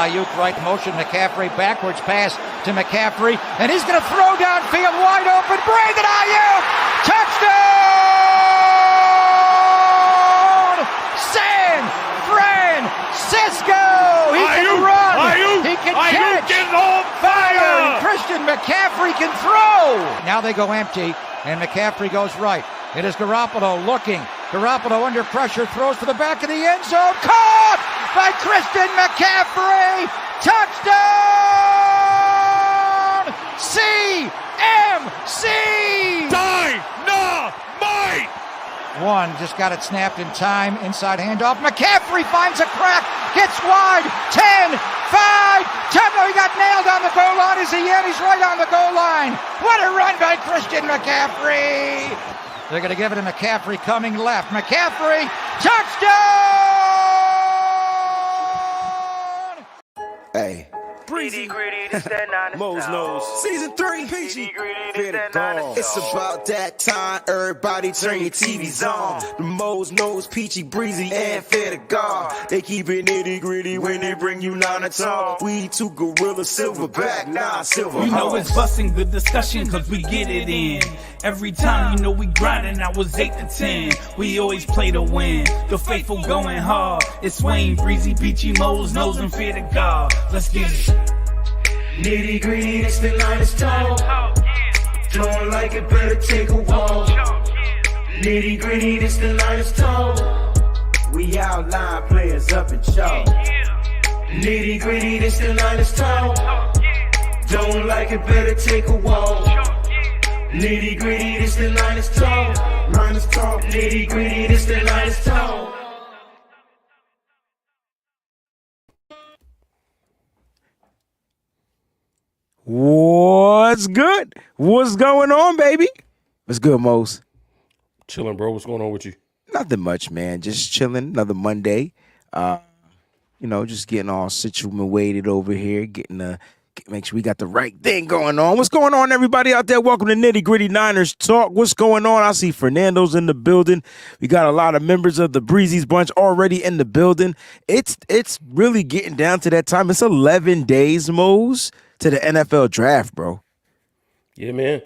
Ayuk right motion, McCaffrey backwards pass to McCaffrey, and he's going to throw downfield wide open. Brandon Ayuk, touchdown! San Francisco! He can run, he can catch, getting on fire! And Christian McCaffrey can throw! Now they go empty, and McCaffrey goes right. It is Garoppolo looking. Garoppolo under pressure, throws to the back of the end zone. Caught by Christian McCaffrey. Touchdown! CMC! Dynamite! One, just got it snapped in time. Inside handoff. McCaffrey finds a crack. Gets wide. 10, 5, 10. No, he got nailed on the goal line. Is he in? He's right on the goal line. What a run by Christian McCaffrey! They're going to give it to McCaffrey coming left. McCaffrey, touchdown! Hey. Breezie, Mo's Nose, Season 3, Peachy, it's about that time, everybody turn your TVs on. The Mo's Nose, Peachy, Breezy, and Fair to God. They keep it nitty gritty when they bring you nine to talk. We two gorilla, silverback, nah, silver. You know it's busting the discussion cause we get it in. Every time you know we grinding, I was 8 to 10. We always play to win, the faithful going hard. It's Wayne, Breezy, Peachy, Mo's Nose, and Fair to God. Let's get it. Nitty gritty, it's the line is tall. Don't like it, better take a walk. Nitty gritty, it's the line is tall. We outline players up in chalk. Nitty gritty, it's the line is tall. Don't like it, better take a walk. Nitty gritty, it's the line is tall. Line is tall. Nitty gritty, it's the line is tall. What's good? What's going on, baby? What's good, Mose? Chilling, bro. What's going on with you? Nothing much, man. Just chilling. Another Monday. Just getting all situated over here. Make sure we got the right thing going on. What's going on, everybody out there? Welcome to Nitty Gritty Niners Talk. What's going on? I see Fernando's in the building. We got a lot of members of the Breezy's bunch already in the building. It's really getting down to that time. It's 11 days, Mose, to the NFL draft, bro. Yeah, man.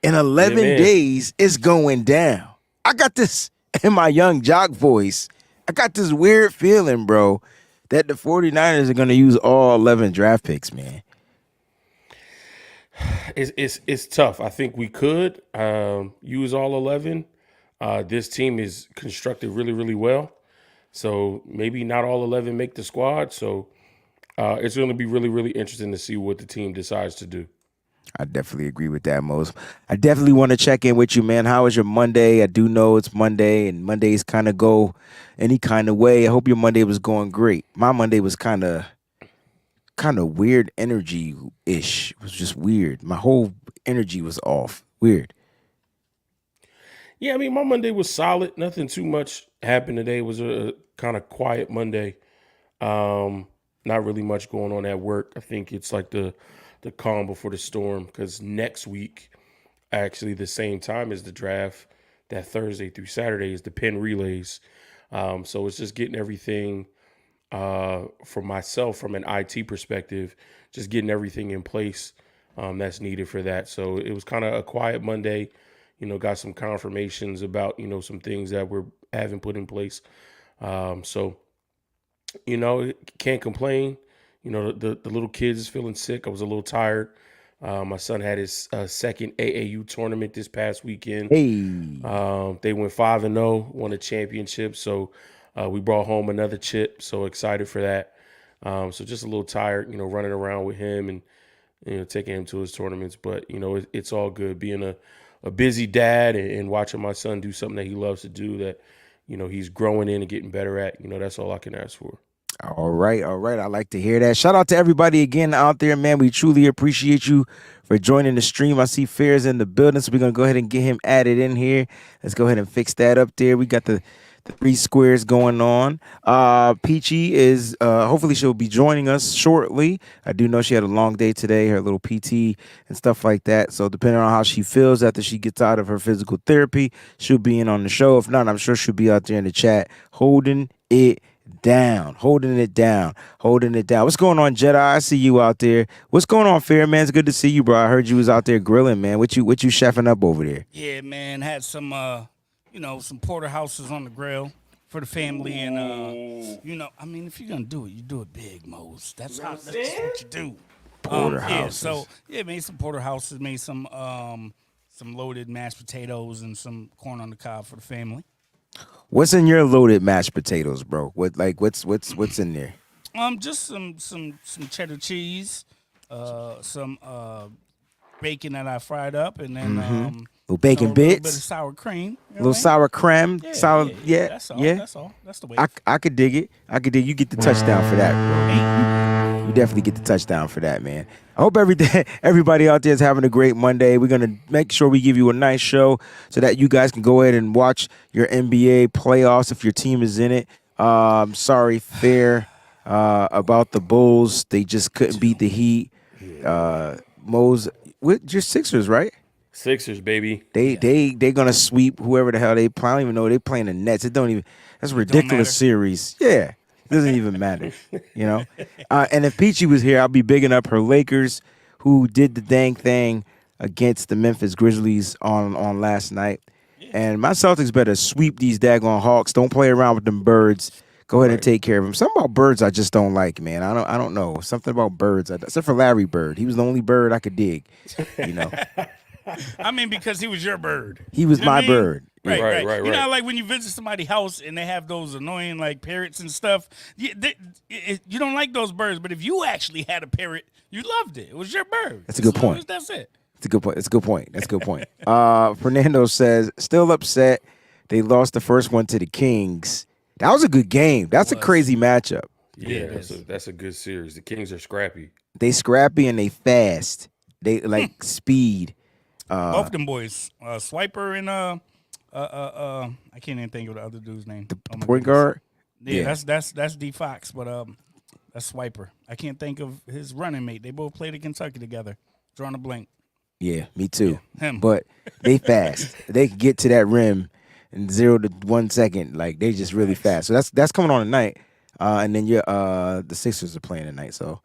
In 11 days, it's going down. I got this in my young jock voice. I got this weird feeling, bro, that the 49ers are going to use all 11 draft picks, man. It's tough. I think we could use all 11. This team is constructed really, really well. So maybe not all 11 make the squad. So it's going to be really, really interesting to see what the team decides to do. I definitely agree with that, Mose. I definitely want to check in with you, man. How was your Monday? I do know it's Monday, and Mondays kind of go any kind of way. I hope your Monday was going great. My Monday was kind of weird energy-ish. It was just weird. My whole energy was off. Weird. Yeah, I mean, my Monday was solid. Nothing too much happened today. It was a kind of quiet Monday. Not really much going on at work. I think it's like the calm before the storm, because next week, actually the same time as the draft, that Thursday through Saturday, is the Penn Relays. So it's just getting everything for myself from an IT perspective, just getting everything in place that's needed for that. So it was kind of a quiet Monday, got some confirmations about, some things that we're having put in place. So, can't complain. The little kids is feeling sick. I was a little tired. My son had his second AAU tournament this past weekend. Hey. They went 5-0, won a championship. So we brought home another chip. So excited for that. So just a little tired, running around with him and, taking him to his tournaments. But, it's all good being a busy dad and watching my son do something that he loves to do that, he's growing in and getting better at. That's all I can ask for. All right. I like to hear that. Shout out to everybody again out there, man. We truly appreciate you for joining the stream. I see Fair's in the building, so we're going to go ahead and get him added in here. Let's go ahead and fix that up there. We got the 3 squares going on. Peachy is, hopefully she'll be joining us shortly. I do know she had a long day today, her little PT and stuff like that. So depending on how she feels after she gets out of her physical therapy, she'll be in on the show. If not, I'm sure she'll be out there in the chat holding it down. What's going on, Jedi? I see you out there. What's going on, Fair Man? It's good to see you, bro. I heard you was out there grilling, man. What you chefing up over there? Yeah, man, had some some porterhouses on the grill for the family, and I mean, if you're gonna do it, you do it big, Mose. That's just what you do. Porterhouses. Made some porterhouses, made some loaded mashed potatoes and some corn on the cob for the family. What's in your loaded mashed potatoes, bro? What's in there? Just some cheddar cheese, some bacon that I fried up, and then Little bacon a little bit of bits, sour cream, little sour cream, yeah. That's all. That's the way. I could dig it. You get the touchdown for that, bro. You definitely get the touchdown for that, man. I hope everybody out there is having a great Monday. We're gonna make sure we give you a nice show so that you guys can go ahead and watch your NBA playoffs if your team is in it. Sorry, Fair, about the Bulls. They just couldn't beat the Heat. Mose, your Sixers, right? Sixers, baby. They gonna sweep whoever the hell they play. I don't even know they playing the Nets. That's a ridiculous series. Yeah, it doesn't even matter. And if Peachy was here, I'll be bigging up her Lakers, who did the dang thing against the Memphis Grizzlies on last night. And my Celtics better sweep these daggone Hawks. Don't play around with them birds. Go ahead and take care of them. Something about birds I just don't like, man. I don't know. Something about birds. Except for Larry Bird. He was the only bird I could dig. I mean, because he was your bird. He was my bird. Right. You know, like when you visit somebody's house and they have those annoying like parrots and stuff. You don't like those birds, but if you actually had a parrot, you loved it. It was your bird. That's a good point. That's it. That's a good point. Fernando says, still upset they lost the first one to the Kings. That was a good game. That's a crazy matchup. Yeah, that's a good series. The Kings are scrappy. They scrappy and they fast. They like speed. Both them boys, Swiper and I can't even think of the other dude's name. The point guard. Yeah, that's D Fox, but that's Swiper. I can't think of his running mate. They both played at Kentucky together. Drawing a blank. Yeah, me too. Yeah, him. But they fast. They can get to that rim in 0 to 1 second. Like they just really fast. So that's coming on tonight. And then the Sixers are playing tonight. So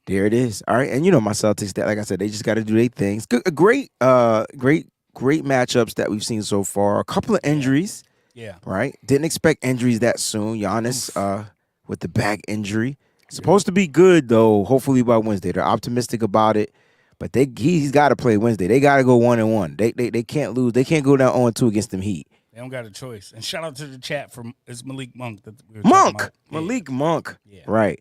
there it is. All right. And my Celtics, that like I said, they just got to do their things. Great matchups that we've seen so far. A couple of injuries. Yeah. Right. Didn't expect injuries that soon. Giannis with the back injury. Supposed to be good though. Hopefully by Wednesday. They're optimistic about it. But he's got to play Wednesday. They got to go 1-1. They can't lose. They can't go down 0-2 against them Heat. They don't got a choice. And shout out to the chat from it's Malik Monk that we were Malik Monk. Yeah. Right.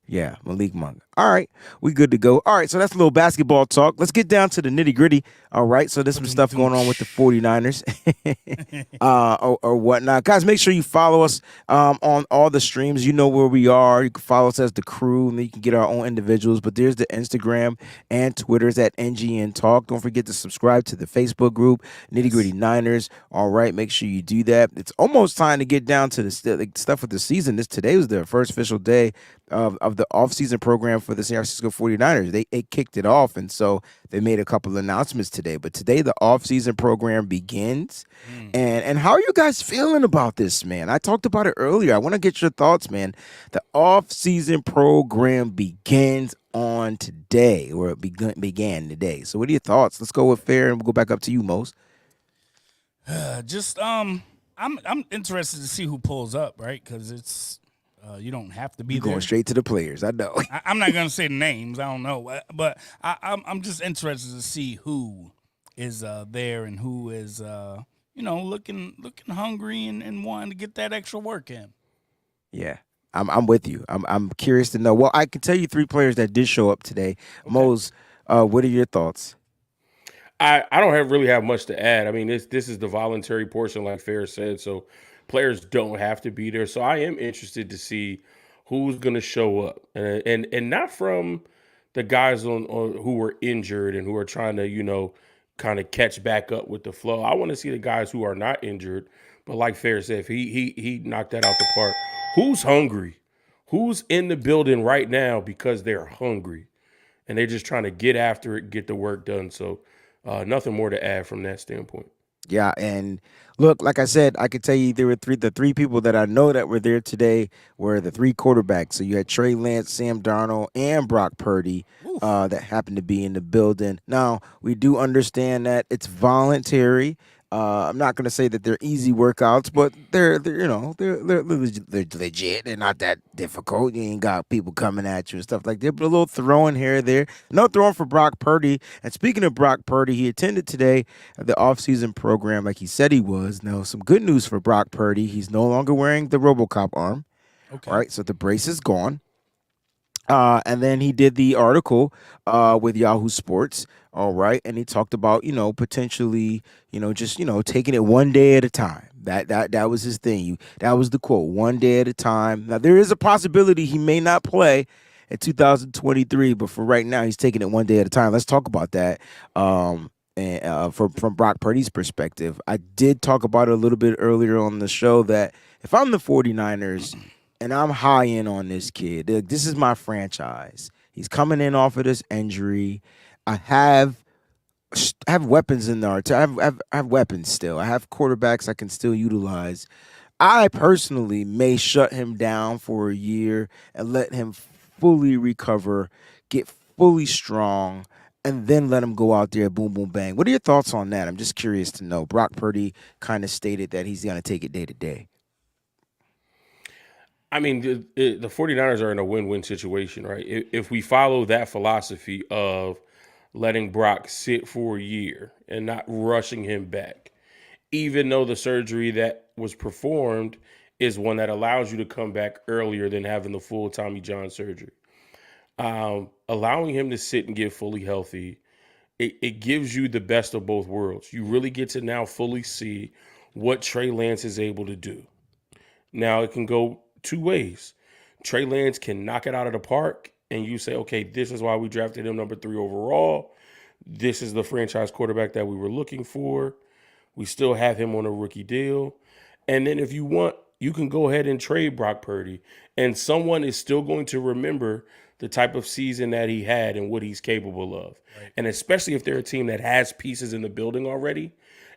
Yeah, Malik Monk. All right, we good to go. All right, so that's a little basketball talk. Let's get down to the nitty-gritty. All right, so there's some stuff going on with the 49ers or whatnot. Guys, make sure you follow us on all the streams. You know where we are. You can follow us as The Crew, and then you can get our own individuals. But there's the Instagram and Twitter's at NGN Talk. Don't forget to subscribe to the Facebook group, Nitty Gritty Niners. All right, make sure you do that. It's almost time to get down to the stuff with the season. Today was the first official day of the off-season program for the San Francisco 49ers. They kicked it off, and so they made a couple of announcements today. But today the off-season program begins. And how are you guys feeling about this, man? I talked about it earlier. I want to get your thoughts, man. The off-season program begins on today, or it began today. So what are your thoughts? Let's go with Fair, and we'll go back up to you, Mose. I'm interested to see who pulls up, right? Because it's you don't have to be You're there. Going straight to the players. I know. I'm not gonna say names. I don't know, but I'm just interested to see who is there and who is looking hungry and wanting to get that extra work in. Yeah. I'm with you. I'm curious to know. Well, I can tell you 3 players that did show up today. Okay. Mose, what are your thoughts? I don't really have much to add. I mean, this is the voluntary portion, like Fair said, so players don't have to be there. So I am interested to see who's going to show up, and not from the guys on who were injured and who are trying to kind of catch back up with the flow. I want to see the guys who are not injured, but like Fair said, if he knocked that out the park. Who's hungry? Who's in the building right now because they're hungry and they're just trying to get after it, get the work done. So nothing more to add from that standpoint. Yeah, and look, like I said, I could tell you there were the three people that I know that were there today were the three quarterbacks. So you had Trey Lance, Sam Darnold, and Brock Purdy Oof. that happened to be in the building. Now, we do understand that it's voluntary. I'm not going to say that they're easy workouts, but they're you know they're legit. They're not that difficult. You ain't got people coming at you and stuff like that. But a little throwing here or there. No throwing for Brock Purdy. And speaking of Brock Purdy, he attended today the offseason program like he said he was. Now, some good news for Brock Purdy. He's no longer wearing the RoboCop arm. All Okay. right, so the brace is gone. And then he did the article with Yahoo Sports. All right, and he talked about potentially just taking it one day at a time. That was his thing. That was the quote: one day at a time. Now there is a possibility he may not play in 2023, but for right now he's taking it one day at a time. Let's talk about that. And from Brock Purdy's perspective, I did talk about it a little bit earlier on the show that if I'm the 49ers and I'm high in on this kid. This is my franchise. He's coming in off of this injury. I have weapons in there. I have weapons still. I have quarterbacks I can still utilize. I personally may shut him down for a year and let him fully recover, get fully strong, and then let him go out there, boom, boom, bang. What are your thoughts on that? I'm just curious to know. Brock Purdy kind of stated that he's going to take it day to day. I mean, the 49ers are in a win-win situation, right? If we follow that philosophy of letting Brock sit for a year and not rushing him back, even though the surgery that was performed is one that allows you to come back earlier than having the full Tommy John surgery. Allowing him to sit and get fully healthy, it gives you the best of both worlds. You really get to now fully see what Trey Lance is able to do. Now it can go two ways. Trey Lance can knock it out of the park, and you say, okay, this is why we drafted him number 3 overall. This is the franchise quarterback that we were looking for. We still have him on a rookie deal. And then if you want, you can go ahead and trade Brock Purdy, and someone is still going to remember the type of season that he had and what he's capable of. Right. And especially if they're a team that has pieces in the building already,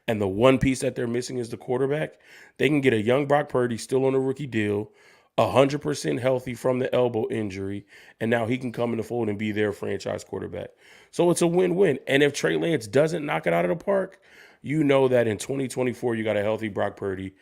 and the one piece that they're missing is the quarterback, they can get a young Brock Purdy still on a rookie deal, 100% healthy from the elbow injury, and now he can come in the fold and be their franchise quarterback. So it's a win-win. And if Trey Lance doesn't knock it out of the park, you know that in 2024 you got a healthy Brock Purdy,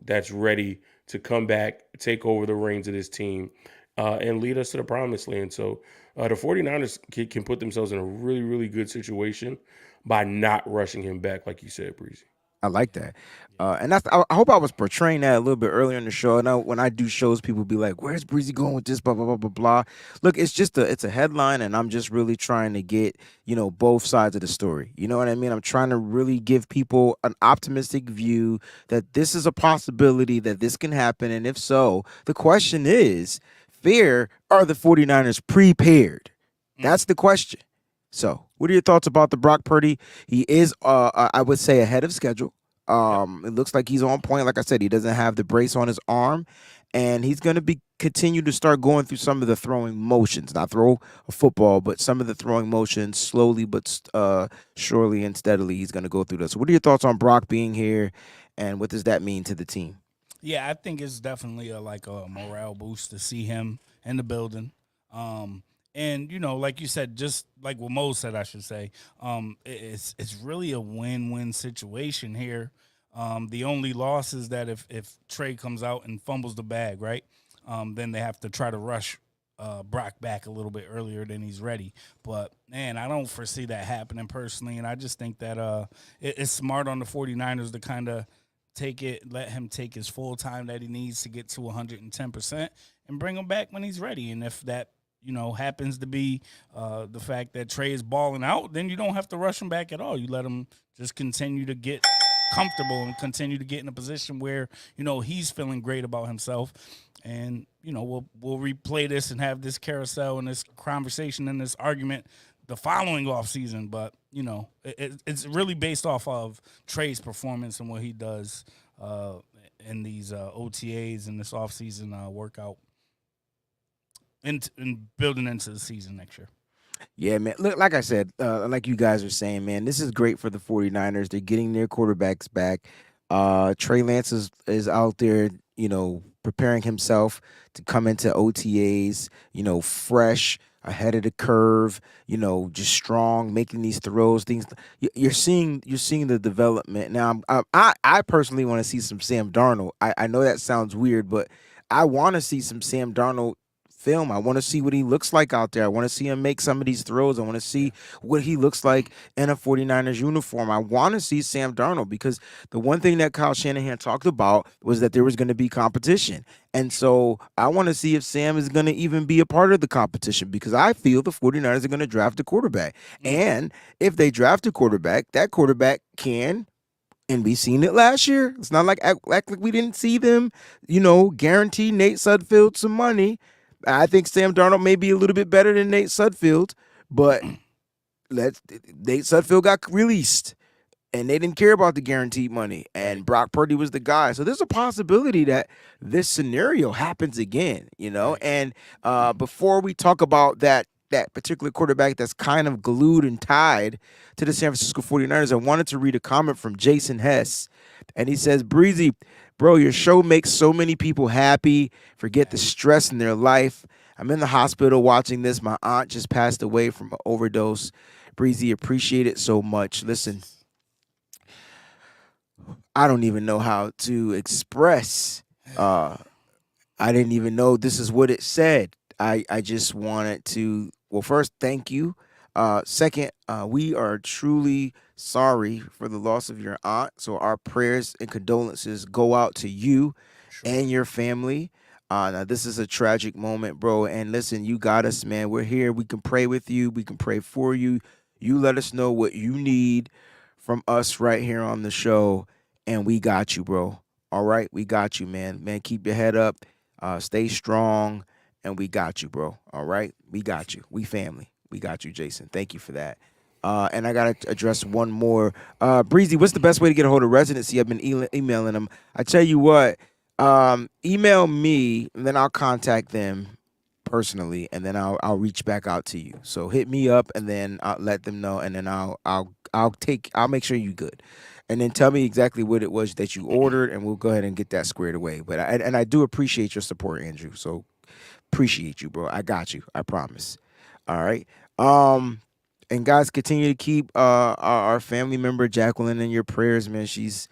that's ready to come back, take over the reins of this team, and lead us to the promised land. So the 49ers can put themselves in a really, really good situation by not rushing him back, like you said, Breezy. I like that. And I hope I was portraying that a little bit earlier in the show. I know when I do shows, people be like, where's Breezy going with this, blah, blah, blah, blah, blah. Look, it's a headline, and I'm just really trying to get, both sides of the story. You know what I mean? I'm trying to really give people an optimistic view that this is a possibility, that this can happen. And if so, the question is, are the 49ers prepared? That's the question. So, what are your thoughts about the Brock Purdy? He is, I would say, ahead of schedule. It looks like he's on point. Like I said, he doesn't have the brace on his arm, and he's going to continue to start going through some of the throwing motions. Not throw a football, but some of the throwing motions, slowly but surely and steadily. He's going to go through this. So what are your thoughts on Brock being here, and what does that mean to the team? Yeah, I think it's definitely a morale boost to see him in the building. And like you said, just like what Mo said, I should say, it's really a win-win situation here. The only loss is that if Trey comes out and fumbles the bag, right, then they have to try to rush Brock back a little bit earlier than he's ready. But, man, I don't foresee that happening personally, and I just think that it's smart on the 49ers to kind of let him take his full time that he needs to get to 110% and bring him back when he's ready. And if that happens to be the fact that Trey is balling out, then you don't have to rush him back at all. You let him just continue to get comfortable and continue to get in a position where, he's feeling great about himself. And, we'll replay this and have this carousel and this conversation and this argument the following offseason. But, it's really based off of Trey's performance and what he does in these OTAs and this offseason workout. And building into the season next year. Yeah, man. Look, like I said, like you guys are saying, man, this is great for the 49ers. They're getting their quarterbacks back. Trey Lance is out there, preparing himself to come into OTAs, fresh, ahead of the curve, just strong, making these throws, things. You're seeing the development. Now, I personally want to see some Sam Darnold. I know that sounds weird, but I want to see some Sam Darnold film. I want to see what he looks like out there. I want to see him make some of these throws. I want to see what he looks like in a 49ers uniform. I want to see Sam Darnold because the one thing that Kyle Shanahan talked about was that there was going to be competition. And so I want to see if Sam is going to even be a part of the competition because I feel the 49ers are going to draft a quarterback. And if they draft a quarterback, that quarterback can, and we seen it last year. It's not like act like we didn't see them, guarantee Nate Sudfeld some money. I think Sam Darnold may be a little bit better than Nate Sudfeld, but Nate Sudfeld got released, and they didn't care about the guaranteed money, and Brock Purdy was the guy. So there's a possibility that this scenario happens again, And before we talk about that particular quarterback that's kind of glued and tied to the San Francisco 49ers, I wanted to read a comment from Jason Hess, and he says, Breezy, bro, your show makes so many people happy, forget the stress in their life. I'm in the hospital watching this. My aunt just passed away from an overdose. Breezy, appreciate it so much. Listen, I don't even know how to express. I didn't even know this is what it said. I just wanted to, well, first, thank you. Second, we are truly sorry for the loss of your aunt. So our prayers and condolences go out to you and your family. Now, this is a tragic moment, bro. And listen, you got us, man. We're here. We can pray with you. We can pray for you. You let us know what you need from us right here on the show. And we got you, bro. All right? We got you, man. Man, keep your head up. Stay strong. And we got you, bro. All right? We got you. We family. We got you, Jason. Thank you for that. And I got to address one more. Breezy, what's the best way to get a hold of Residency? I've been emailing them. I tell you what, email me, and then I'll contact them personally, and then I'll reach back out to you. So hit me up, and then I'll let them know, and then I'll make sure you're good. And then tell me exactly what it was that you ordered, and we'll go ahead and get that squared away. But I do appreciate your support, Andrew. So appreciate you, bro. I got you. I promise. All right. And guys, continue to keep our family member Jacqueline in your prayers, man. She's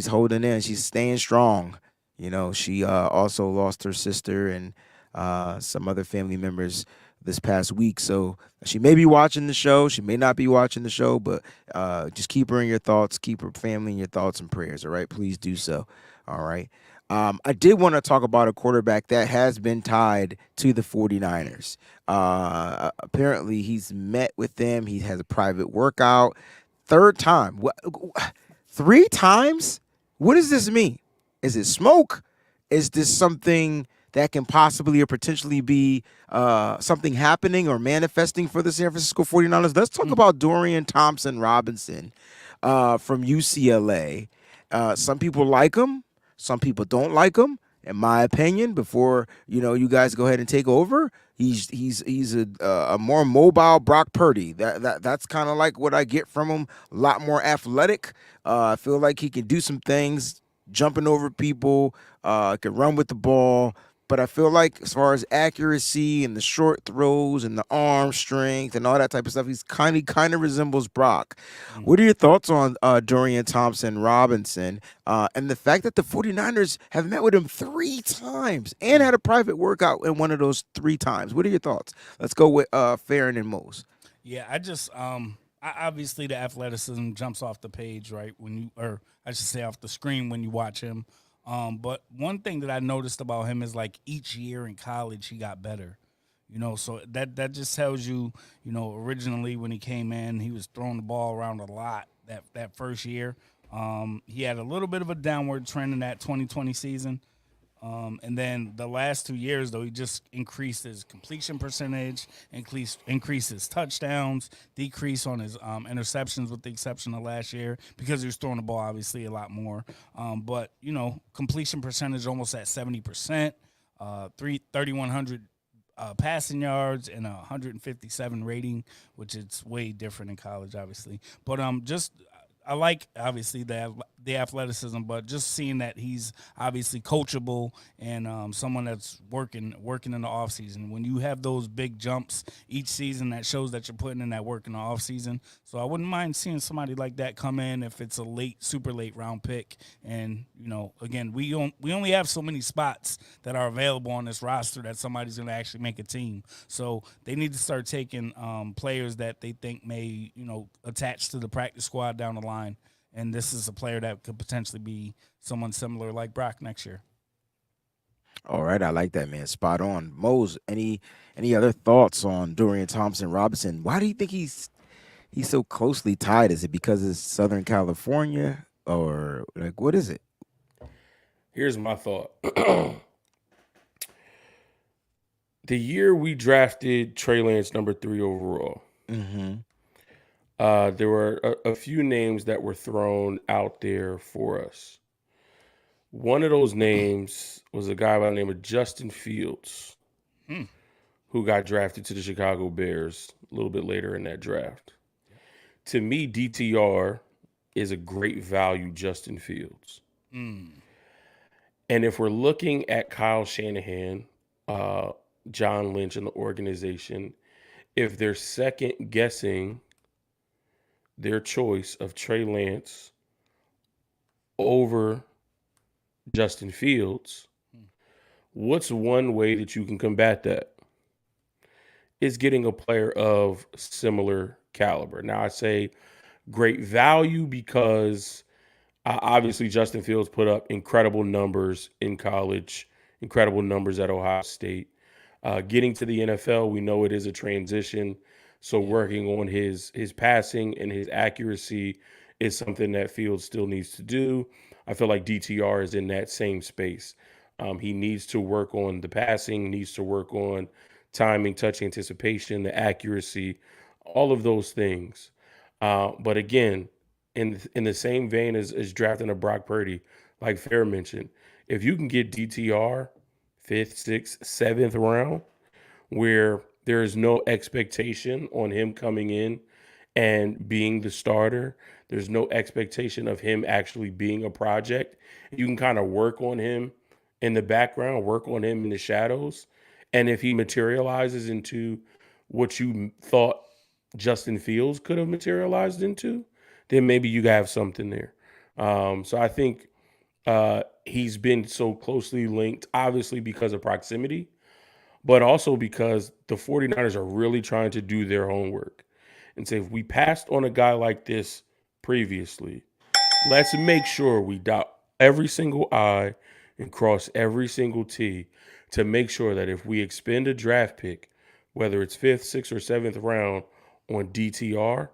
holding in. She's staying strong. She also lost her sister and some other family members this past week. So she may be watching the show. She may not be watching the show, but just keep her in your thoughts. Keep her family in your thoughts and prayers. All right. Please do so. All right. I did want to talk about a quarterback that has been tied to the 49ers. Apparently, he's met with them. He has a private workout. Third time. What, 3 times? What does this mean? Is it smoke? Is this something that can possibly or potentially be something happening or manifesting for the San Francisco 49ers? Let's talk about Dorian Thompson-Robinson from UCLA. Some people like him. Some people don't like him. In my opinion, before you guys go ahead and take over, he's a more mobile Brock Purdy. That's kind of like what I get from him. A lot more athletic. I feel like he can do some things, jumping over people. Can run with the ball. But I feel like as far as accuracy and the short throws and the arm strength and all that type of stuff, he's kind of resembles Brock. What are your thoughts on Dorian Thompson-Robinson and the fact that the 49ers have met with him 3 times and had a private workout in one of those 3 times? What are your thoughts? Let's go with Farron and Mose. Yeah, I just obviously the athleticism jumps off the page, right? I should say off the screen when you watch him. But one thing that I noticed about him is like each year in college he got better, so that just tells you, originally when he came in, he was throwing the ball around a lot that first year. He had a little bit of a downward trend in that 2020 season. And then the last 2 years, though, he just increased his completion percentage, increased his touchdowns, decreased on his interceptions with the exception of last year because he was throwing the ball, obviously, a lot more. But, completion percentage almost at 70%, 3,100 passing yards and a 157 rating, which it's way different in college, obviously. But just I like obviously the athleticism, but just seeing that he's obviously coachable and someone that's working in the off season. When you have those big jumps each season, that shows that you're putting in that work in the off season. So I wouldn't mind seeing somebody like that come in if it's a super late round pick. And again, we only have so many spots that are available on this roster that somebody's going to actually make a team. So they need to start taking players that they think may attach to the practice squad down the line. And this is a player that could potentially be someone similar like Brock next year. All right, I like that, man. Spot on. Mose, any other thoughts on Dorian Thompson-Robinson? Why do you think he's so closely tied? Is it because it's Southern California, or like what is it? Here's my thought. The year we drafted Trey Lance number 3 overall, there were a few names that were thrown out there for us. One of those names was a guy by the name of Justin Fields, who got drafted to the Chicago Bears a little bit later in that draft. To me, DTR is a great value Justin Fields. And if we're looking at Kyle Shanahan, John Lynch, and the organization, if they're second guessing their choice of Trey Lance over Justin Fields, what's one way that you can combat that? Is getting a player of similar caliber. Now, I say great value because obviously Justin Fields put up incredible numbers in college, incredible numbers at Ohio State. Getting to the NFL, we know it is a transition. So working on his passing and his accuracy is something that Fields still needs to do. I feel like DTR is in that same space. He needs to work on the passing, needs to work on timing, touch anticipation, the accuracy, all of those things. But again, in the same vein as drafting a Brock Purdy, like Fair mentioned, if you can get DTR 5th, 6th, 7th round, where there is no expectation on him coming in and being the starter, there's no expectation of him actually being a project. You can kind of work on him in the background, work on him in the shadows. And if he materializes into what you thought Justin Fields could have materialized into, then maybe you have something there. So I think he's been so closely linked, obviously because of proximity, but also because the 49ers are really trying to do their homework and say, if we passed on a guy like this previously, let's make sure we dot every single I and cross every single T to make sure that if we expend a draft pick, whether it's 5th, 6th, or 7th round on DTR,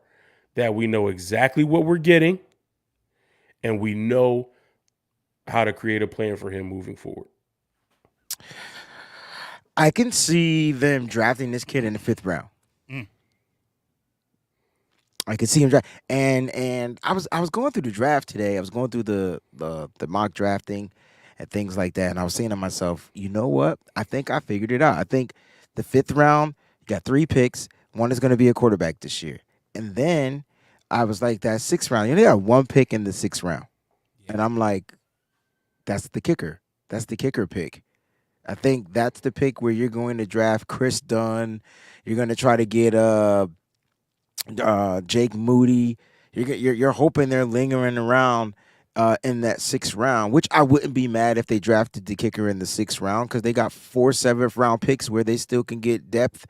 that we know exactly what we're getting and we know how to create a plan for him moving forward. I can see them drafting this kid in the 5th round. I could see him draft, and I was going through the draft today. I was going through the mock drafting and things like that, and I was saying to myself, you know what? I think I figured it out. I think the 5th round, you got 3 picks. One is going to be a quarterback this year, and then I was like, that 6th round, you only got 1 pick in the 6th round, and I'm like, that's the kicker. That's the kicker pick. I think that's the pick where you're going to draft Chris Dunn. You're going to try to get Jake Moody. You're hoping they're lingering around in that 6th round, which I wouldn't be mad if they drafted the kicker in the 6th round because they got 4 7th round picks where they still can get depth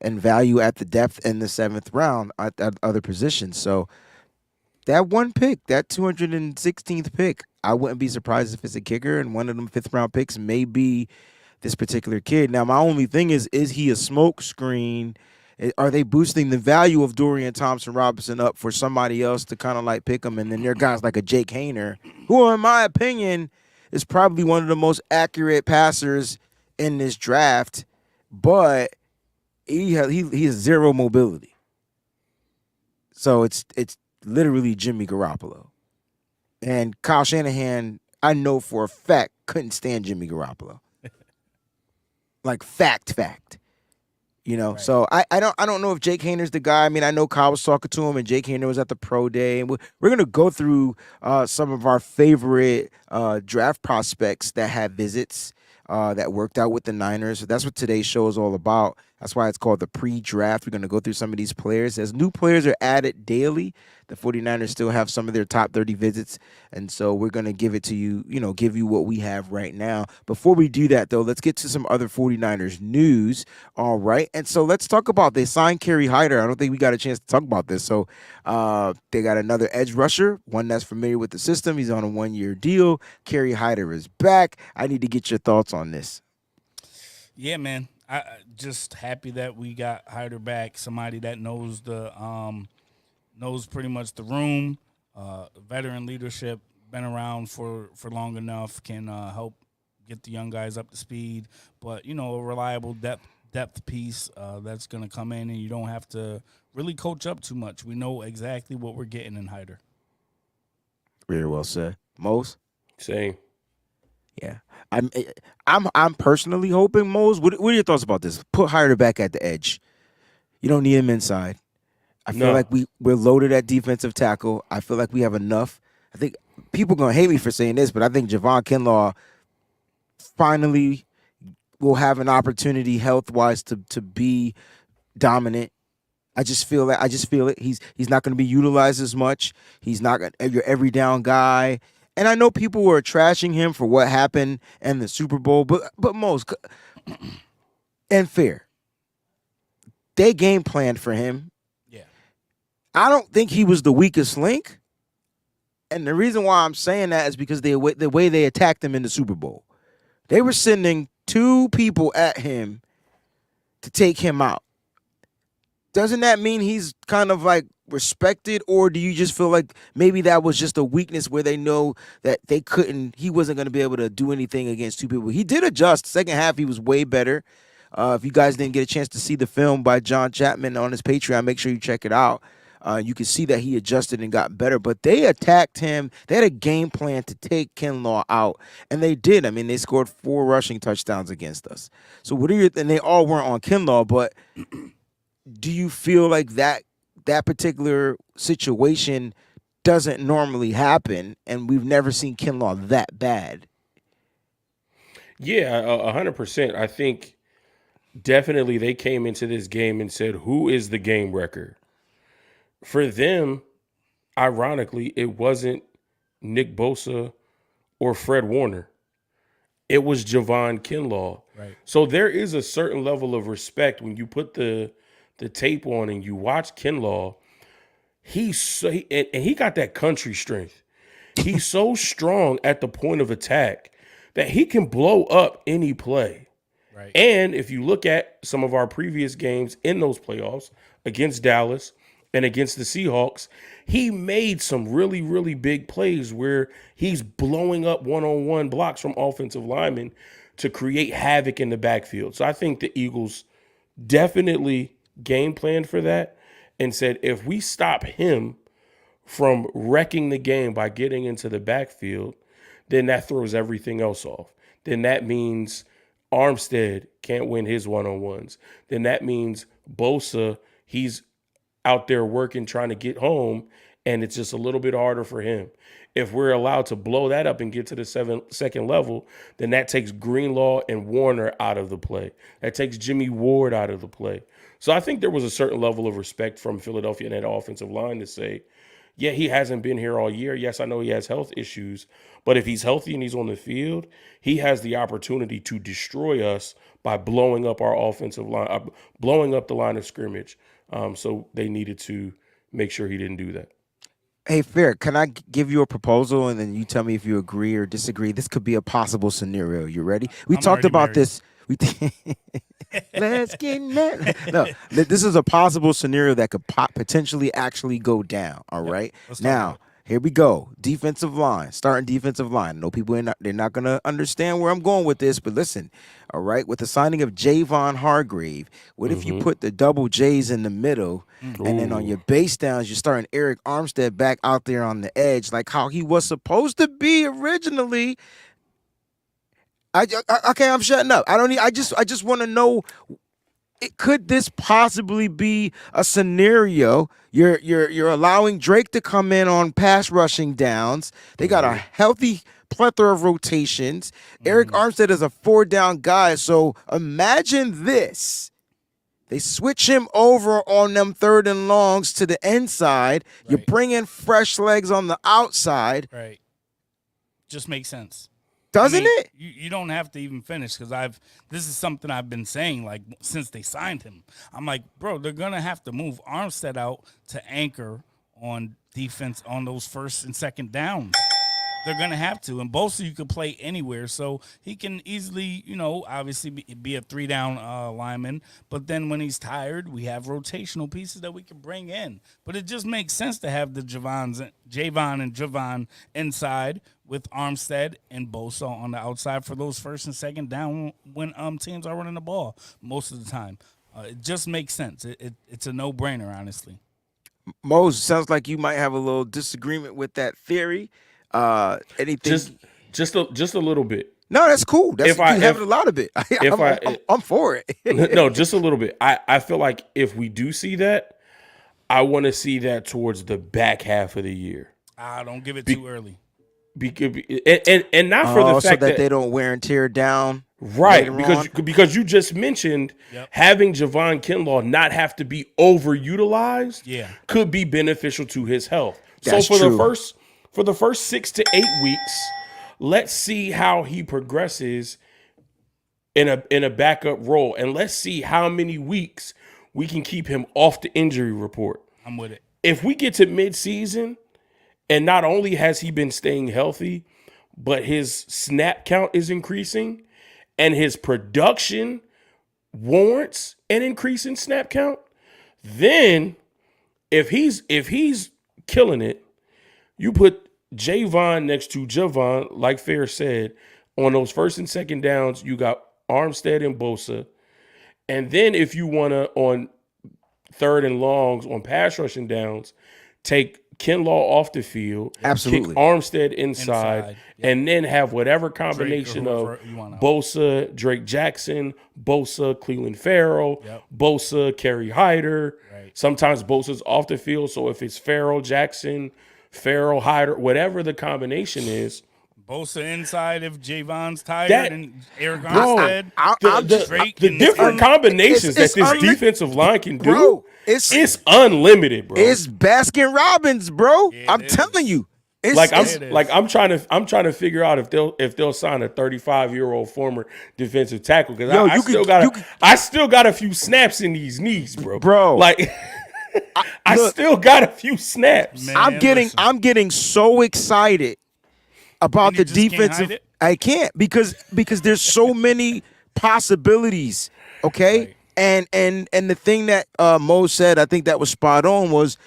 and value at the depth in the 7th round at other positions. So that 1 pick, that 216th pick, I wouldn't be surprised if it's a kicker, and one of them 5th round picks may be this particular kid. Now, my only thing is he a smoke screen? Are they boosting the value of Dorian Thompson-Robinson up for somebody else to kind of like pick him? And then there are guys like a Jake Hayner, who, in my opinion, is probably one of the most accurate passers in this draft, but he has zero mobility. So it's literally Jimmy Garoppolo. And Kyle Shanahan, I know for a fact, couldn't stand Jimmy Garoppolo. Like fact. You know, Right. so I don't know if Jake Hayner's the guy. I mean, I know Kyle was talking to him, and Jake Hayner was at the pro day, and we're gonna go through some of our favorite draft prospects that had visits that worked out with the Niners. So that's what today's show is all about. That's why it's called the pre-draft. We're gonna go through some of these players as new players are added daily. The 49ers still have some of their top 30 visits, and so we're gonna give it to you. You know, give you what we have right now. Before we do that, though, let's get to some other 49ers news. All right. And so let's talk about they signed Kerry Hyder. I don't think we got a chance to talk about this. So they got another edge rusher, one that's familiar with the system. He's on a 1-year deal. Kerry Hyder is back. I need to get your thoughts on this. Yeah, man. I just happy that we got Hyder back. Somebody that knows knows pretty much the room. Veteran leadership, been around for long enough, can help get the young guys up to speed. But a reliable depth piece that's going to come in, and you don't have to really coach up too much. We know exactly what we're getting in Hyder. Very well said. Mose? Same. Yeah. I'm personally hoping, Mose, what are your thoughts about this? Put Hyder back at the edge. You don't need him inside. I feel like we're loaded at defensive tackle. I feel like we have enough. I think people going to hate me for saying this, but I think Javon Kinlaw finally will have an opportunity health-wise to be dominant. I just feel it. He's not going to be utilized as much. He's not your every down guy. And I know people were trashing him for what happened in the Super Bowl, but most and fair. They game planned for him. Yeah. I don't think he was the weakest link. And the reason why I'm saying that is because the way they attacked him in the Super Bowl. They were sending 2 people at him to take him out. Doesn't that mean he's kind of like respected, or do you just feel like maybe that was just a weakness where they know that he wasn't going to be able to do anything against 2 people? He did adjust. Second half, he was way better. If you guys didn't get a chance to see the film by John Chapman on his Patreon, make sure you check it out. You can see that he adjusted and got better, but they attacked him. They had a game plan to take Kinlaw out, and they did. I mean, they scored 4 rushing touchdowns against us. So and they all weren't on Kinlaw, but do you feel like that particular situation doesn't normally happen, and we've never seen Kinlaw that bad? Yeah, 100%. I think definitely they came into this game and said, who is the game wrecker? For them, ironically, it wasn't Nick Bosa or Fred Warner. It was Javon Kinlaw. Right. So there is a certain level of respect when you put the tape on and you watch Kinlaw. He got that country strength. He's so strong at the point of attack that he can blow up any play. Right. And if you look at some of our previous games in those playoffs against Dallas and against the Seahawks, he made some really, really big plays where he's blowing up one-on-one blocks from offensive linemen to create havoc in the backfield. So I think the Eagles definitely game planned for that and said, if we stop him from wrecking the game by getting into the backfield, then that throws everything else off. Then that means Armstead can't win his one-on-ones. Then that means Bosa, he's out there working, trying to get home, and it's just a little bit harder for him. If we're allowed to blow that up and get to the second level, then that takes Greenlaw and Warner out of the play. That takes Jimmy Ward out of the play. So I think there was a certain level of respect from Philadelphia and that offensive line to say, yeah, he hasn't been here all year. Yes, I know he has health issues, but if he's healthy and he's on the field, he has the opportunity to destroy us by blowing up our offensive line, blowing up the line of scrimmage. So they needed to make sure he didn't do that. Hey, Fair, can I give you a proposal and then you tell me if you agree or disagree? This could be a possible scenario. You ready? We talked about this. Let's get married. No, this is a possible scenario that could potentially actually go down. All right. Now, here we go. Defensive line, starting defensive line. No people they're not gonna understand where I'm going with this, but listen. All right, with the signing of Javon Hargrave, what if you put the double J's in the middle, and then on your base downs, you're starting Eric Armstead back out there on the edge, like how he was supposed to be originally. Okay, I'm shutting up. I just want to know could this possibly be a scenario? You're allowing Drake to come in on pass rushing downs. They got a healthy plethora of rotations. Eric Armstead is a 4-down guy. So imagine this. They switch him over on them 3rd and longs to the inside. Right. You bring in fresh legs on the outside. Right. Just makes sense. Doesn't it? You don't have to even finish because this is something I've been saying like since they signed him. I'm like, bro, they're gonna have to move Armstead out to anchor on defense on those 1st and 2nd downs. They're gonna have to, and Bosa you could play anywhere, so he can easily, obviously be a 3-down lineman. But then when he's tired, we have rotational pieces that we can bring in. But it just makes sense to have the Javon and Javon inside with Armstead and Bosa on the outside for those 1st and 2nd down when teams are running the ball most of the time. It just makes sense. It's a no-brainer, honestly. Mose, sounds like you might have a little disagreement with that theory. Anything? Just a little bit. No, that's cool. That's have a lot of it. I'm for it. No, just a little bit. I feel like if we do see that, I want to see that towards the back half of the year. Don't give it too early. And not for the fact so that they don't wear and tear down. Right, because you just mentioned having Javon Kinlaw not have to be overutilized could be beneficial to his health. That's so true. For the first 6 to 8 weeks, let's see how he progresses in a backup role, and let's see how many weeks we can keep him off the injury report. I'm with it. If we get to midseason, and not only has he been staying healthy, but his snap count is increasing, and his production warrants an increase in snap count, then if he's killing it, you put Javon next to Javon, like Fair said, on those 1st and 2nd downs, you got Armstead and Bosa. And then if you want to, on 3rd and longs, on pass rushing downs, take Kinlaw off the field, absolutely, kick Armstead inside and then have whatever combination of Bosa, Drake Jackson, Bosa, Cleveland Farrell, Bosa, Kerry Hyder. Right. Sometimes Bosa's off the field, so if it's Farrell, Jackson, Farrell, Hyder, whatever the combination is. Bosa inside if Javon's tired and Eric Armstead. The different combinations that this defensive line can do, bro, it's unlimited, bro. It's Baskin Robbins, bro. Yeah, I'm telling you. I'm trying to figure out if they'll sign a 35-year-old former defensive tackle, because I still got a few snaps in these knees, bro. I still got a few snaps. Man, I'm getting so excited about the defensive. I can't because there's so many possibilities. Okay. Right. And the thing that Mo said, I think that was spot on, was,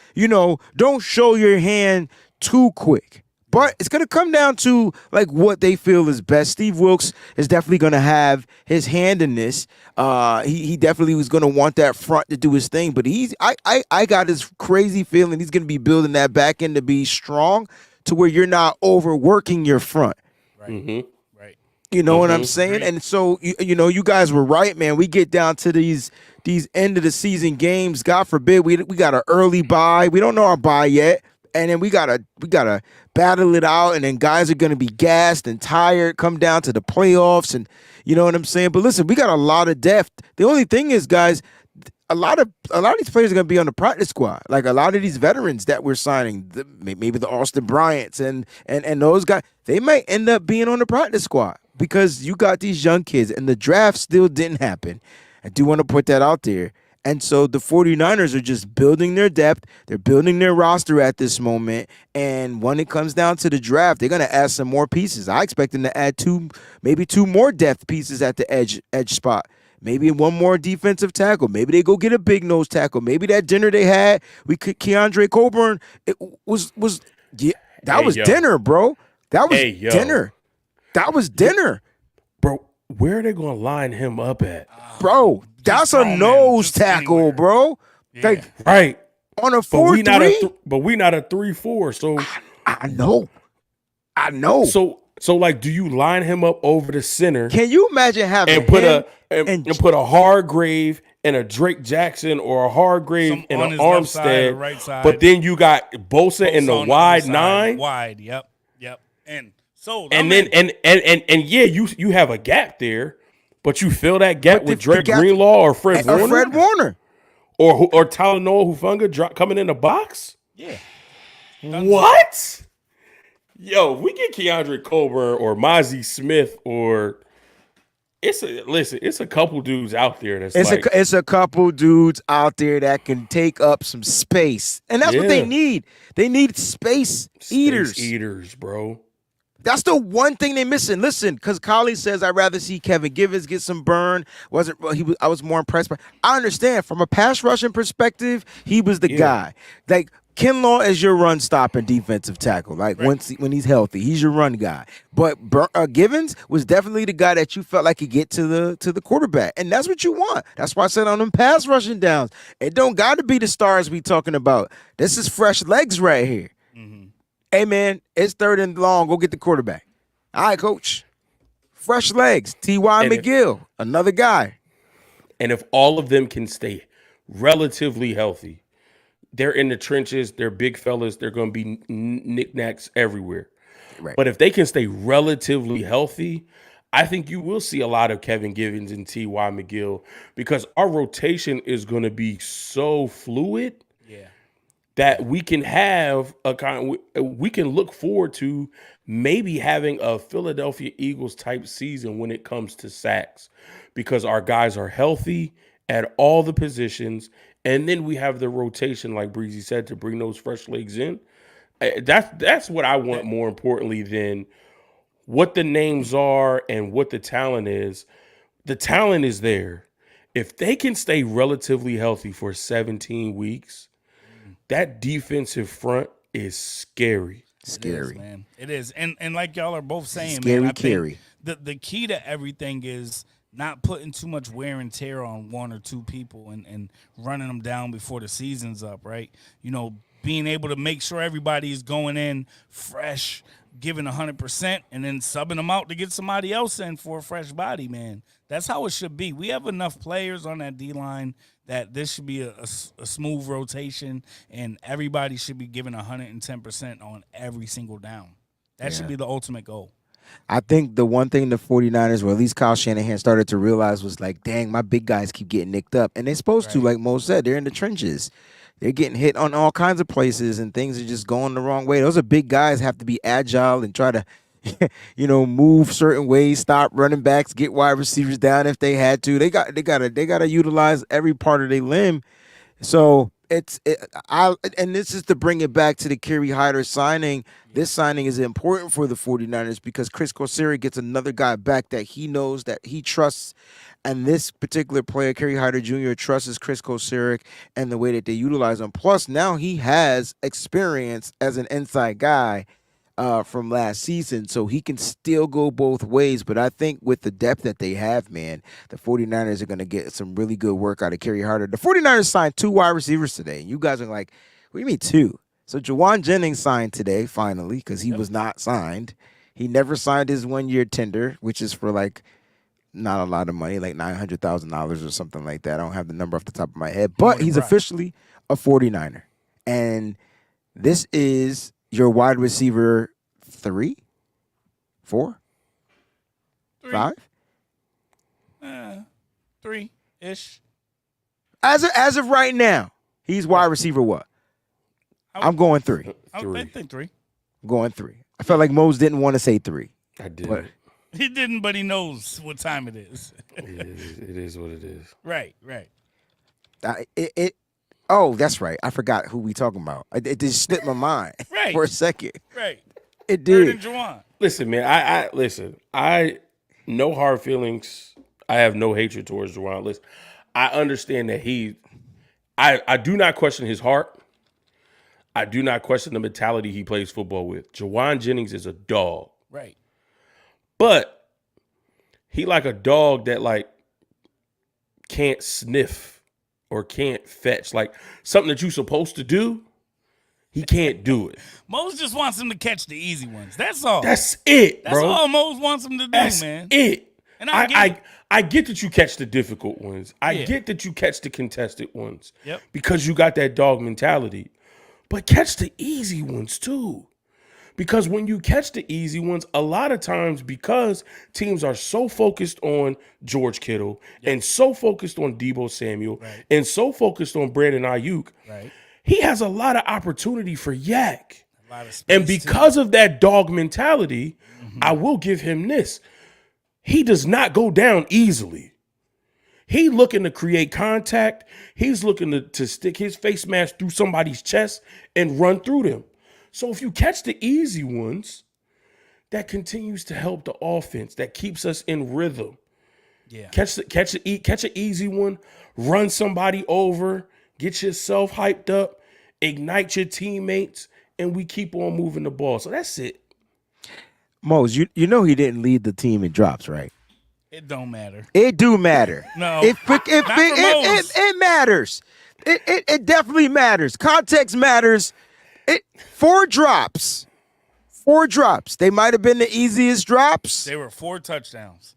don't show your hand too quick. But it's going to come down to like what they feel is best. Steve Wilks is definitely going to have his hand in this. He definitely was going to want that front to do his thing. But I got this crazy feeling he's going to be building that back end to be strong, to where you're not overworking your front. Right. Mm-hmm. Right. You know what I'm saying? Right. And so you guys were right, man. We get down to these end of the season games. God forbid we got an early bye. We don't know our bye yet. And then we gotta battle it out, and then guys are gonna be gassed and tired, come down to the playoffs, and you know what I'm saying? But listen, we got a lot of depth. The only thing is, guys, a lot of these players are gonna be on the practice squad. Like a lot of these veterans that we're signing, maybe the Austin Bryants and those guys, they might end up being on the practice squad because you got these young kids, and the draft still didn't happen. I do want to put that out there. And so the 49ers are just building their depth. They're building their roster at this moment. And when it comes down to the draft, they're going to add some more pieces. I expect them to add maybe two more depth pieces at the edge spot. Maybe one more defensive tackle. Maybe they go get a big nose tackle. Maybe that dinner they had, Keandre Coburn, that was dinner, bro. That was dinner. That was dinner. Bro, where are they going to line him up at? Bro, that's a nose tackle, anywhere. Bro. Yeah. Like, right. On a 4-3. But we not a 3-4, so I know. So So, like, do you line him up over the center Can you imagine having and put him and put a Hargrave and a Drake Jackson or a Hargrave Some and on an his left side or Armstead, right side. but then you got Bosa in the Bosa on wide other side. nine, Wide, yep. And so and then and yeah, you have a gap there, but you fill that gap But with the Drake gap- Greenlaw or Fred or Warner Fred Warner. or Talanoa Hufanga coming in the box. yeah. What? Yo, if we get Keandre Colburn or Mozzie Smith or it's a couple dudes out there that's It's a couple dudes out there that can take up some space, and that's what they Yeah. need. They need space eaters. eaters, bro. That's the one thing they missing. Listen, because Collie says I'd rather see Kevin Givens get some burn. I was more impressed, but I understand from a pass rushing perspective, he was the guy. Like Kinlaw is your run stopping defensive tackle. Like when he's healthy, he's your run guy. But Givens was definitely the guy that you felt like could get to the quarterback, and that's what you want. That's why I said on them pass rushing downs, it don't got to be the stars we talking about. This is fresh legs right here. Hey, man, it's 3rd and long. Go get the quarterback. All right, coach. Fresh legs. T.Y. McGill, another guy. And if all of them can stay relatively healthy, they're in the trenches. They're big fellas. They're going to be knickknacks everywhere. Right. But if they can stay relatively healthy, I think you will see a lot of Kevin Givens and T.Y. McGill because our rotation is going to be so fluid. Yeah. That we can have we can look forward to maybe having a Philadelphia Eagles type season when it comes to sacks because our guys are healthy at all the positions. And then we have the rotation, like Breezy said, to bring those fresh legs in. That's what I want more importantly than what the names are and what the talent is. The talent is there. If they can stay relatively healthy for 17 weeks, that defensive front is scary. Scary. It is, man. It is. And like y'all are both saying, Scary man, I carry. think the key to everything is not putting too much wear and tear on one or two people and running them down before the season's up, right? You know, being able to make sure everybody is going in fresh, giving 100%, and then subbing them out to get somebody else in for a fresh body, man. That's how it should be. We have enough players on that D-line that this should be a smooth rotation, and everybody should be giving 110% on every single down. That should be the ultimate goal. I think the one thing the 49ers, or at least Kyle Shanahan, started to realize was like, dang, my big guys keep getting nicked up. And they're supposed to, like Mo said, they're in the trenches. They're getting hit on all kinds of places, and things are just going the wrong way. Those are big guys, have to be agile and try to move certain ways, stop running backs, get wide receivers down if they had to. They gotta utilize every part of their limb. So and this is to bring it back to the Kerry Hyder signing. This signing is important for the 49ers because Chris Kosiri gets another guy back that he knows, that he trusts. And this particular player, Kerry Hyder Jr., trusts Chris Kosiri and the way that they utilize him. Plus, now he has experience as an inside guy from last season, so he can still go both ways. But I think with the depth that they have, man, the 49ers are going to get some really good work out of Kerry Hyder. The 49ers signed 2 wide receivers today. You guys are like, what do you mean 2? So Jawan Jennings signed today, finally, because he was not signed. He never signed his 1-year tender, which is for like not a lot of money, like $900,000 or something like that. I don't have the number off the top of my head, but he's officially a 49er. And this is your wide receiver 3, 4, 5? 3-ish. As of right now, he's wide receiver what? I'm going 3. I think 3. I'm going 3. I felt like Mose didn't want to say 3. I did. But He didn't, but he knows what time it is. It is what it is. Right. Oh, that's right. I forgot who we talking about. It just slipped my mind Right. for a second. Right. It Bird did. and Juwan. Listen, man. I listen. I no hard feelings. I have no hatred towards Juwan. Listen, I understand that I do not question his heart. I do not question the mentality he plays football with. Jawan Jennings is a dog. Right. But he like a dog that like can't sniff or can't fetch. Like something that you're supposed to do, He can't do it. Mose just wants him to catch the easy ones. That's all. That's it, That's bro. all Mose wants him to do, That's man. it. And I get that you catch the difficult ones. I get that you catch the contested ones. Yep. Because you got that dog mentality. But catch the easy ones too. Because when you catch the easy ones, a lot of times because teams are so focused on George Kittle and so focused on Deebo Samuel and so focused on Brandon Ayuk, he has a lot of opportunity for yak. A lot of space And because of that dog mentality, I will give him this. He does not go down easily. He looking to create contact. He's looking to stick his face mask through somebody's chest and run through them. So if you catch the easy ones, that continues to help the offense. That keeps us in rhythm. Yeah. Catch an easy one, run somebody over, get yourself hyped up, ignite your teammates, and we keep on moving the ball. So that's it. Mose, you know he didn't lead the team in drops, right? It don't matter. It do matter. No, it matters. It definitely matters. Context matters. 4 drops. 4 drops. They might have been the easiest drops. They were 4 touchdowns.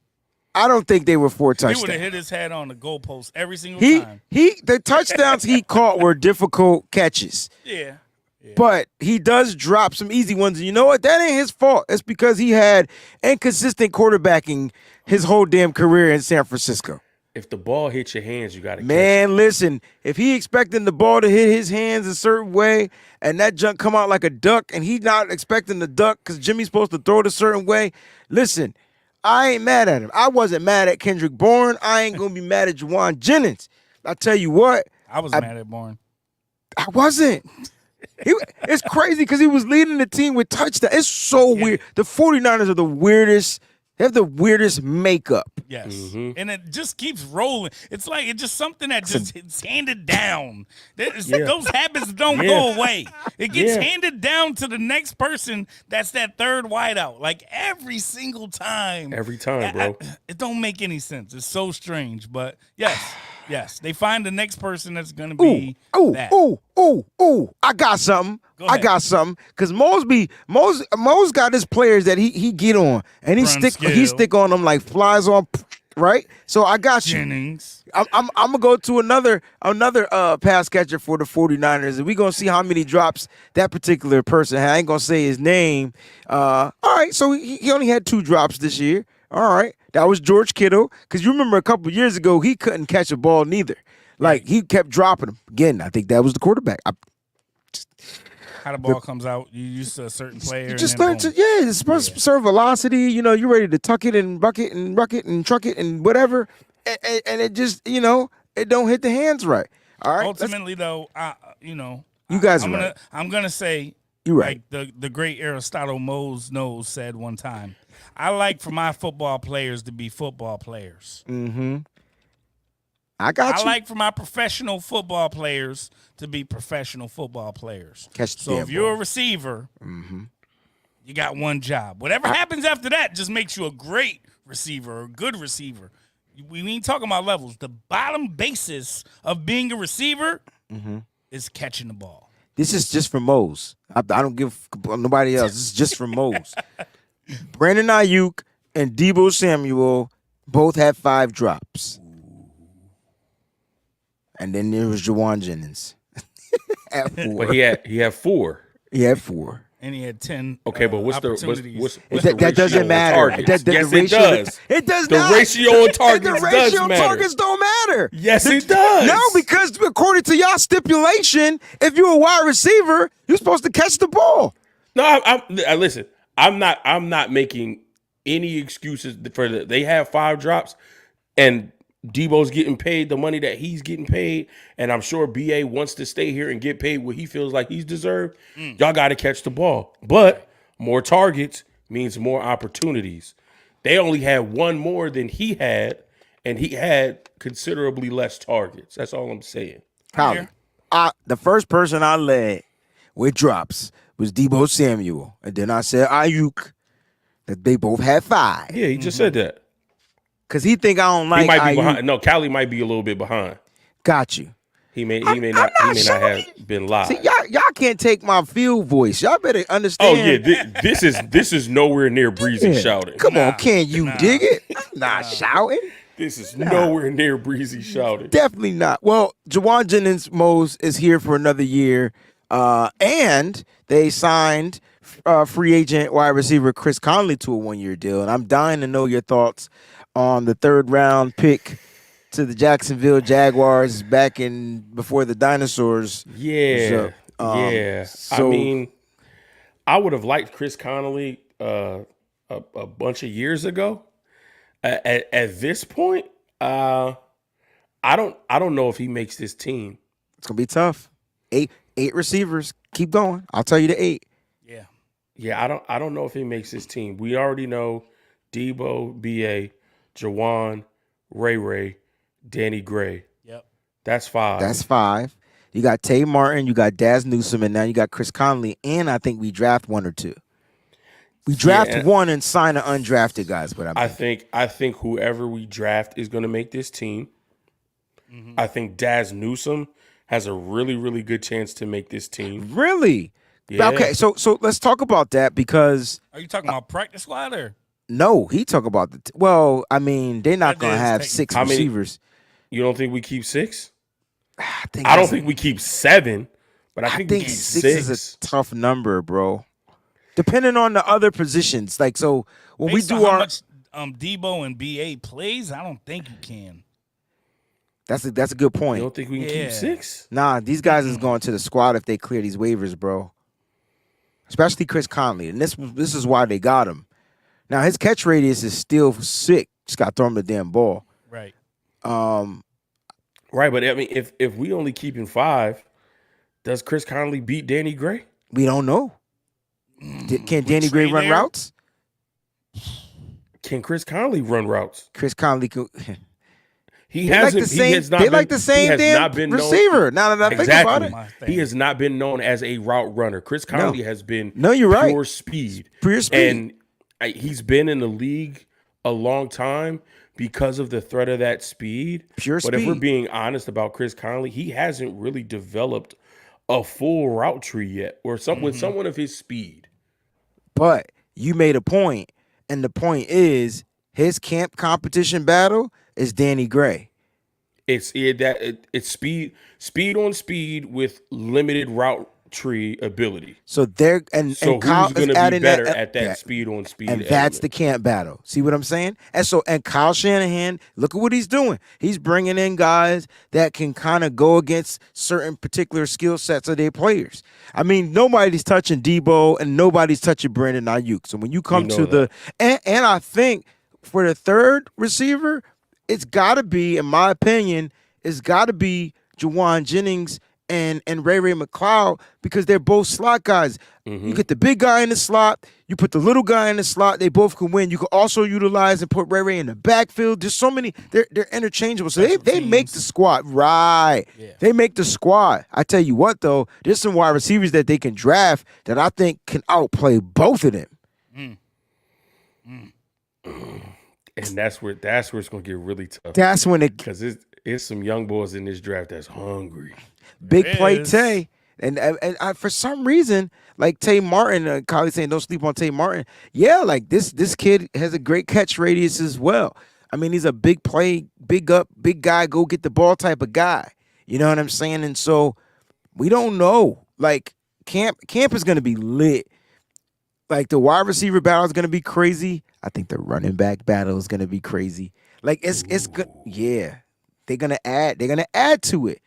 I don't think they were 4 touchdowns. He would have hit his head on the goalpost every single time. The touchdowns he caught were difficult catches. Yeah. But he does drop some easy ones. And you know what? That ain't his fault. It's because he had inconsistent quarterbacking his whole damn career in San Francisco. If the ball hits your hands, you got to catch it. Man, listen, if he expecting the ball to hit his hands a certain way and that junk come out like a duck and he not expecting the duck because Jimmy's supposed to throw it a certain way, listen, I ain't mad at him. I wasn't mad at Kendrick Bourne. I ain't going to be mad at Juwan Jennings. I tell you what. I was mad at Bourne. I wasn't. It's crazy because he was leading the team with touchdowns. It's so weird. The 49ers are the weirdest. They have the weirdest makeup. Yes. And it just keeps rolling. It's like it's just something that just it's handed down. Those habits don't go away. It gets handed down to the next person that's that third wideout. Like every single time. Every time, bro. It don't make any sense. It's so strange. But yes. They find the next person that's going to be that. I got something. I got something. Because Mose got his players that he get on. And he stick on them like flies on, right? So I got you. Jennings. I'm going to go to another pass catcher for the 49ers. And we're going to see how many drops that particular person had. I ain't going to say his name. All right, so he only had 2 drops this year. All right. That was George Kittle. Because you remember a couple years ago, he couldn't catch a ball neither. Like, he kept dropping them. Again, I think that was the quarterback. How the ball comes out, you use a certain player. You just learn to, it's supposed to serve velocity. You know, you're ready to tuck it and buck it and ruck it and truck it and whatever. And it just, it don't hit the hands right. All right. Ultimately, though, you guys are right. I'm going to say, you're right. Like the great Aristotle Mose said one time, I like for my football players to be football players. Mm-hmm. I got you. I like for my professional football players to be professional football players. So if you're a receiver, you got one job. Whatever happens after that just makes you a great receiver or a good receiver. We ain't talking about levels. The bottom basis of being a receiver is catching the ball. This is just for Mose. I don't give nobody else. This is just for Mose. Brandon Ayuk and Deebo Samuel both had 5 drops. And then there was Juwan Jennings at 4. But he had 4. He had 4. And he had 10. Okay, but what's the that doesn't matter. Yes, it does. It does the not. The ratio of targets does matter. Targets don't matter. Yes, it does. No, because according to y'all stipulation, if you're a wide receiver, you're supposed to catch the ball. No, I listen. I'm not making any excuses for that. They have 5 drops, and Debo's getting paid the money that he's getting paid, and I'm sure BA wants to stay here and get paid what he feels like he's deserved. Y'all got to catch the ball. But more targets means more opportunities. They only had 1 more than he had, and he had considerably less targets. That's all I'm saying. Colin, the first person I led with drops was Deebo Samuel, and then I said Ayuk, that they both had 5. Yeah, he just said that. Because he think I don't like He might be Ayuk. behind. No, Callie might be a little bit behind. Got you. He may not have been live. See, y'all can't take my field voice. Y'all better understand. Oh yeah, this is nowhere near Breezie shouting. Come on, can you dig it? I'm not shouting. This is nowhere near Breezie shouting. Definitely not. Well, Jawan Jennings Mose is here for another year, and they signed free agent wide receiver Chris Conley to a 1-year deal. And I'm dying to know your thoughts on the 3rd round pick to the Jacksonville Jaguars back in before the dinosaurs. Yeah, yeah. I mean, I would have liked Chris Conley a bunch of years ago. At this point, I don't know if he makes this team. It's gonna be tough. Eight receivers. Keep going. I'll tell you the 8. Yeah. I don't know if he makes this team. We already know Debo, BA, Jawan, Ray, Danny Gray. Yep. That's 5. That's 5. You got Tay Martin, you got Daz Newsome, and now you got Chris Conley. And I think we draft 1 or 2. We draft 1 and sign an undrafted guys. But I think whoever we draft is going to make this team. Mm-hmm. I think Daz Newsome has a really, really good chance to make this team. Really? Yeah. Okay, so let's talk about that because Are you talking about practice squad or? no, he talk about the well. I mean, they're not gonna have 6 receivers. You don't think we keep 6? I don't think we keep 7, but I think we keep 6 is a tough number, bro. Depending on the other positions, like so when Based we on do how our much Debo and BA plays, I don't think you can. that's a good point. You don't think we can keep 6? Nah, these guys is going to the squad if they clear these waivers, bro. Especially Chris Conley, and this is why they got him. Now his catch radius is still sick. Just got to throw him the damn ball. Right. Right, but I mean, if we only keeping 5, does Chris Conley beat Danny Gray? We don't know. Can Danny Gray run routes? Can Chris Conley run routes? Chris Conley can. He hasn't. They like the same damn receiver. Now that I think about it, he has not been known as a route runner. Chris Conley has been you're right. Pure speed, and he's been in the league a long time because of the threat of that speed. But if we're being honest about Chris Conley, he hasn't really developed a full route tree yet, or with someone of his speed. But you made a point, and the point is his camp competition battle is Danny Gray. It's speed on speed with limited route tree ability. So they're and so and Kyle who's going to be better at that speed on speed? And that's the camp battle. See what I'm saying? And Kyle Shanahan, look at what he's doing. He's bringing in guys that can kind of go against certain particular skill sets of their players. I mean, nobody's touching Debo and nobody's touching Brandon Ayuk. So when you come to and I think for the 3rd receiver, it's got to be, in my opinion, it's got to be Jawan Jennings and Ray McLeod because they're both slot guys. You get the big guy in the slot, you put the little guy in the slot, they both can win. You can also utilize and put Ray in the backfield. There's so many, they're interchangeable. So they make the squad. Right. Yeah. They make the squad. I tell you what, though, there's some wide receivers that they can draft that I think can outplay both of them. And that's where it's gonna get really tough. That's when because it's some young boys in this draft that's hungry. Big play Tay, and I, for some reason, like Tay Martin, Kyle saying don't sleep on Tay Martin. Yeah, like this kid has a great catch radius as well. I mean, he's a big play, big guy, go get the ball type of guy. You know what I'm saying? And so we don't know. Like camp is gonna be lit. Like the wide receiver battle is gonna be crazy. I think the running back battle is gonna be crazy. Like it's good. Yeah, they're gonna add to it.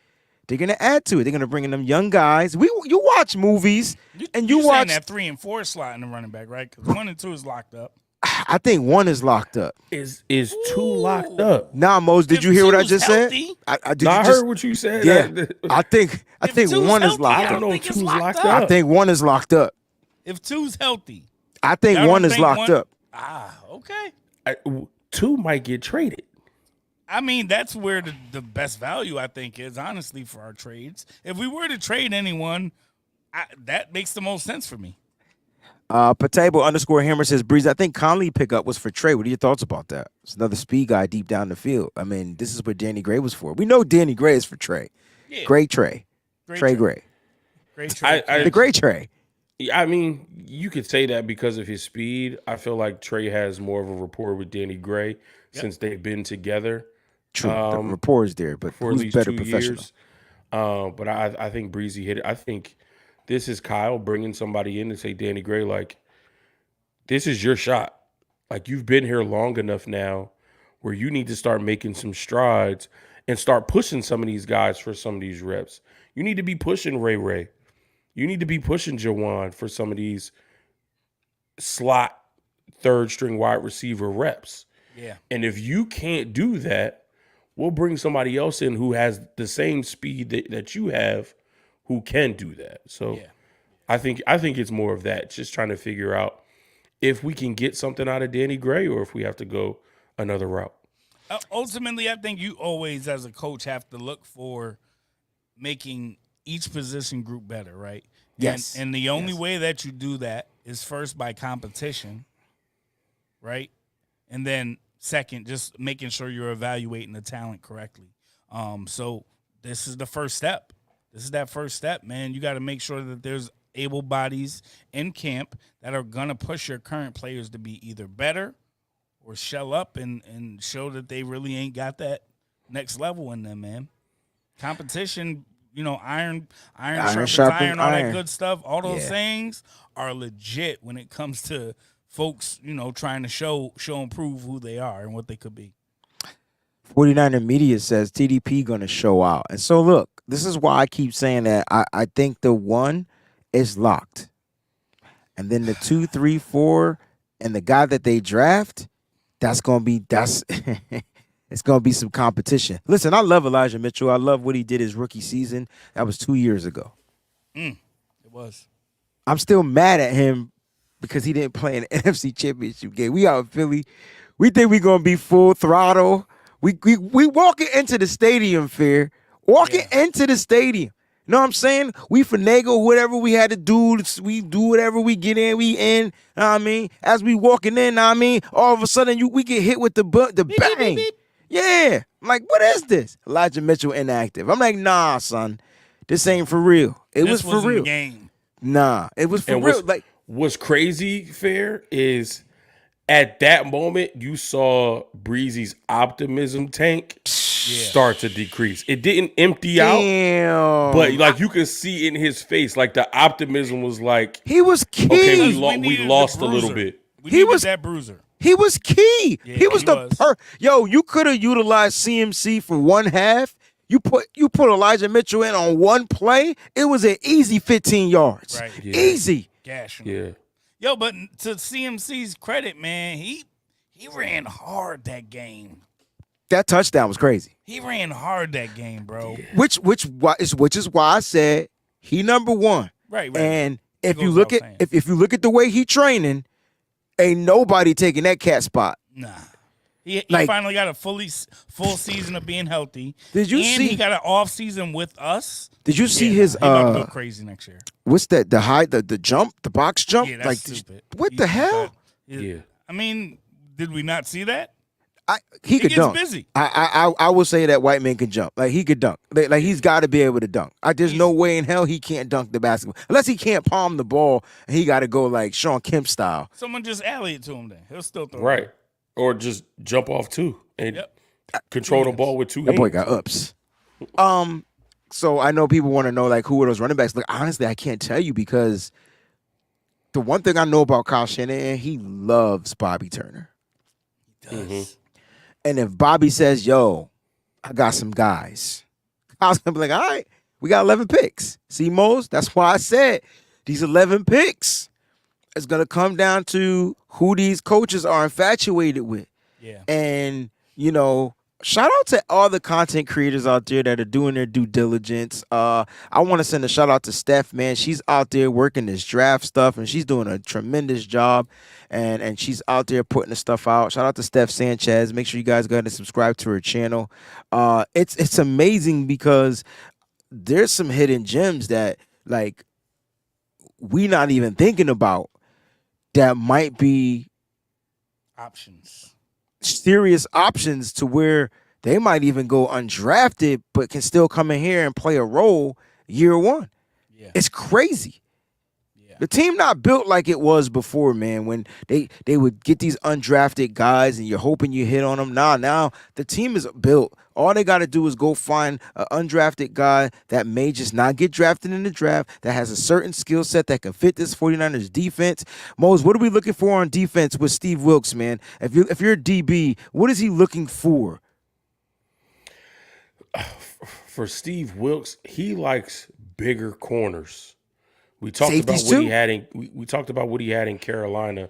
They're gonna bring in them young guys. You watch movies and you watch that 3 and 4 slot in the running back, right? Because 1 and 2 is locked up. I think 1 is locked up. Is 2 locked up? Nah, Mose, did you hear what I just said? I heard what you said. Yeah, I think 1 is locked up. I don't know if 2's locked up. I think 1 is locked up. If 2's healthy, I think 1 is locked up. Okay. 2 might get traded. I mean, that's where the best value, I think, is, honestly, for our trades. If we were to trade anyone, that makes the most sense for me. Patable_Hammer says, Breeze, I think Conley pickup was for Trey. What are your thoughts about that? It's another speed guy deep down the field. I mean, this is what Danny Gray was for. We know Danny Gray is for Trey. Yeah. Gray Trey. Trey Gray. Great trade. The Gray Trey. I mean, you could say that because of his speed. I feel like Trey has more of a rapport with Danny Gray since they've been together. True, the rapport is there, but for at who's least better 2 professional? years. But I think Breezie hit it. I think this is Kyle bringing somebody in and say, Danny Gray, like, this is your shot. Like, you've been here long enough now where you need to start making some strides and start pushing some of these guys for some of these reps. You need to be pushing Ray. You need to be pushing Jawan for some of these slot third string wide receiver reps. Yeah. And if you can't do that, we'll bring somebody else in who has the same speed that you have who can do that. So I think it's more of that, just trying to figure out if we can get something out of Danny Gray or if we have to go another route. Ultimately, I think you always, as a coach, have to look for making each position group better, right? Yes. And the only way that you do that is first by competition, right? And then second, just making sure you're evaluating the talent correctly. So this is the first step. This is that first step, man. You got to make sure that there's able bodies in camp that are going to push your current players to be either better or shell up and show that they really ain't got that next level in them, man. Competition, iron sharpens iron, all that good stuff. All those things are legit when it comes to folks, trying to show and prove who they are and what they could be. 49er Media says TDP going to show out. And so, look, this is why I keep saying that I think the 1 is locked. And then the 2, 3, 4, and the guy that they draft, it's going to be some competition. Listen, I love Elijah Mitchell. I love what he did his rookie season. That was 2 years ago. It was. I'm still mad at him because he didn't play an NFC Championship game. We out in Philly. We think we're going to be full throttle. We walking into the stadium, Fear. Walking into the stadium. You know what I'm saying? We finagle whatever we had to do. We do whatever we get in, we in. Know what I mean? As we walking in, know what I mean? All of a sudden, we get hit with the bang. Beep, beep. Yeah. I'm like, what is this? Elijah Mitchell inactive. I'm like, nah, son. This ain't for real. This was for real. The game. Nah, it was for real. Like, what's crazy, Fair, is at that moment you saw Breezy's optimism tank start to decrease. It didn't empty out, but like you could see in his face, like the optimism was like, he was key. Okay, we lost a little bit. He was that bruiser. He was key. Yeah, he was Yo, you could have utilized CMC for one half. You put Elijah Mitchell in on one play. It was an easy 15 yards. Right. Yeah. Easy. Gash. Yeah. Yo, but to CMC's credit, man, he ran hard that game. That touchdown was crazy. He ran hard that game, bro. Yeah. Which is why I said he number one. Right. And if you look at if you look at the way he training, ain't nobody taking that cat spot. Nah. He finally got a full season of being healthy. Did you see? He got an off season with us. Did you see his? He about to go crazy next year. What's that? The jump, the box jump. Yeah, that's stupid. What the hell? I mean, did we not see that? He could dunk. Busy. I will say that white man can jump. Like he could dunk. Like he's got to be able to dunk. There's no way in hell he can't dunk the basketball unless he can't palm the ball and he got to go like Sean Kemp style. Someone just alley it to him. Then he'll still throw it. Right. Or just jump off two and control the ball with two hands. That boy got ups. So I know people want to know like who are those running backs. Look, honestly, I can't tell you because the one thing I know about Kyle Shanahan, he loves Bobby Turner. He does. Mm-hmm. And if Bobby says, "Yo, I got some guys," Kyle's gonna be like, "All right, we got 11 picks." See, Mose, that's why I said these 11 picks is gonna come down to who these coaches are infatuated with. Yeah. And, shout out to all the content creators out there that are doing their due diligence. I want to send a shout out to Steph, man. She's out there working this draft stuff, and she's doing a tremendous job. And she's out there putting the stuff out. Shout out to Steph Sanchez. Make sure you guys go ahead and subscribe to her channel. It's amazing because there's some hidden gems that, like, we not even thinking about that might be options. Serious options to where They might even go undrafted, but can still come in here and play a role year one. Yeah. It's crazy. Yeah. The team not built like it was before, man, when they would get these undrafted guys and you're hoping you hit on them. Now the team is built. All they got to do is go find an undrafted guy that may just not get drafted in the draft, that has a certain skill set that can fit this 49ers defense. Mose, what are we looking for on defense with Steve Wilks, man? If you're a DB, what is he looking for? For Steve Wilks, he likes bigger corners. We talked Safeties about what too? he had in we talked about what he had in Carolina.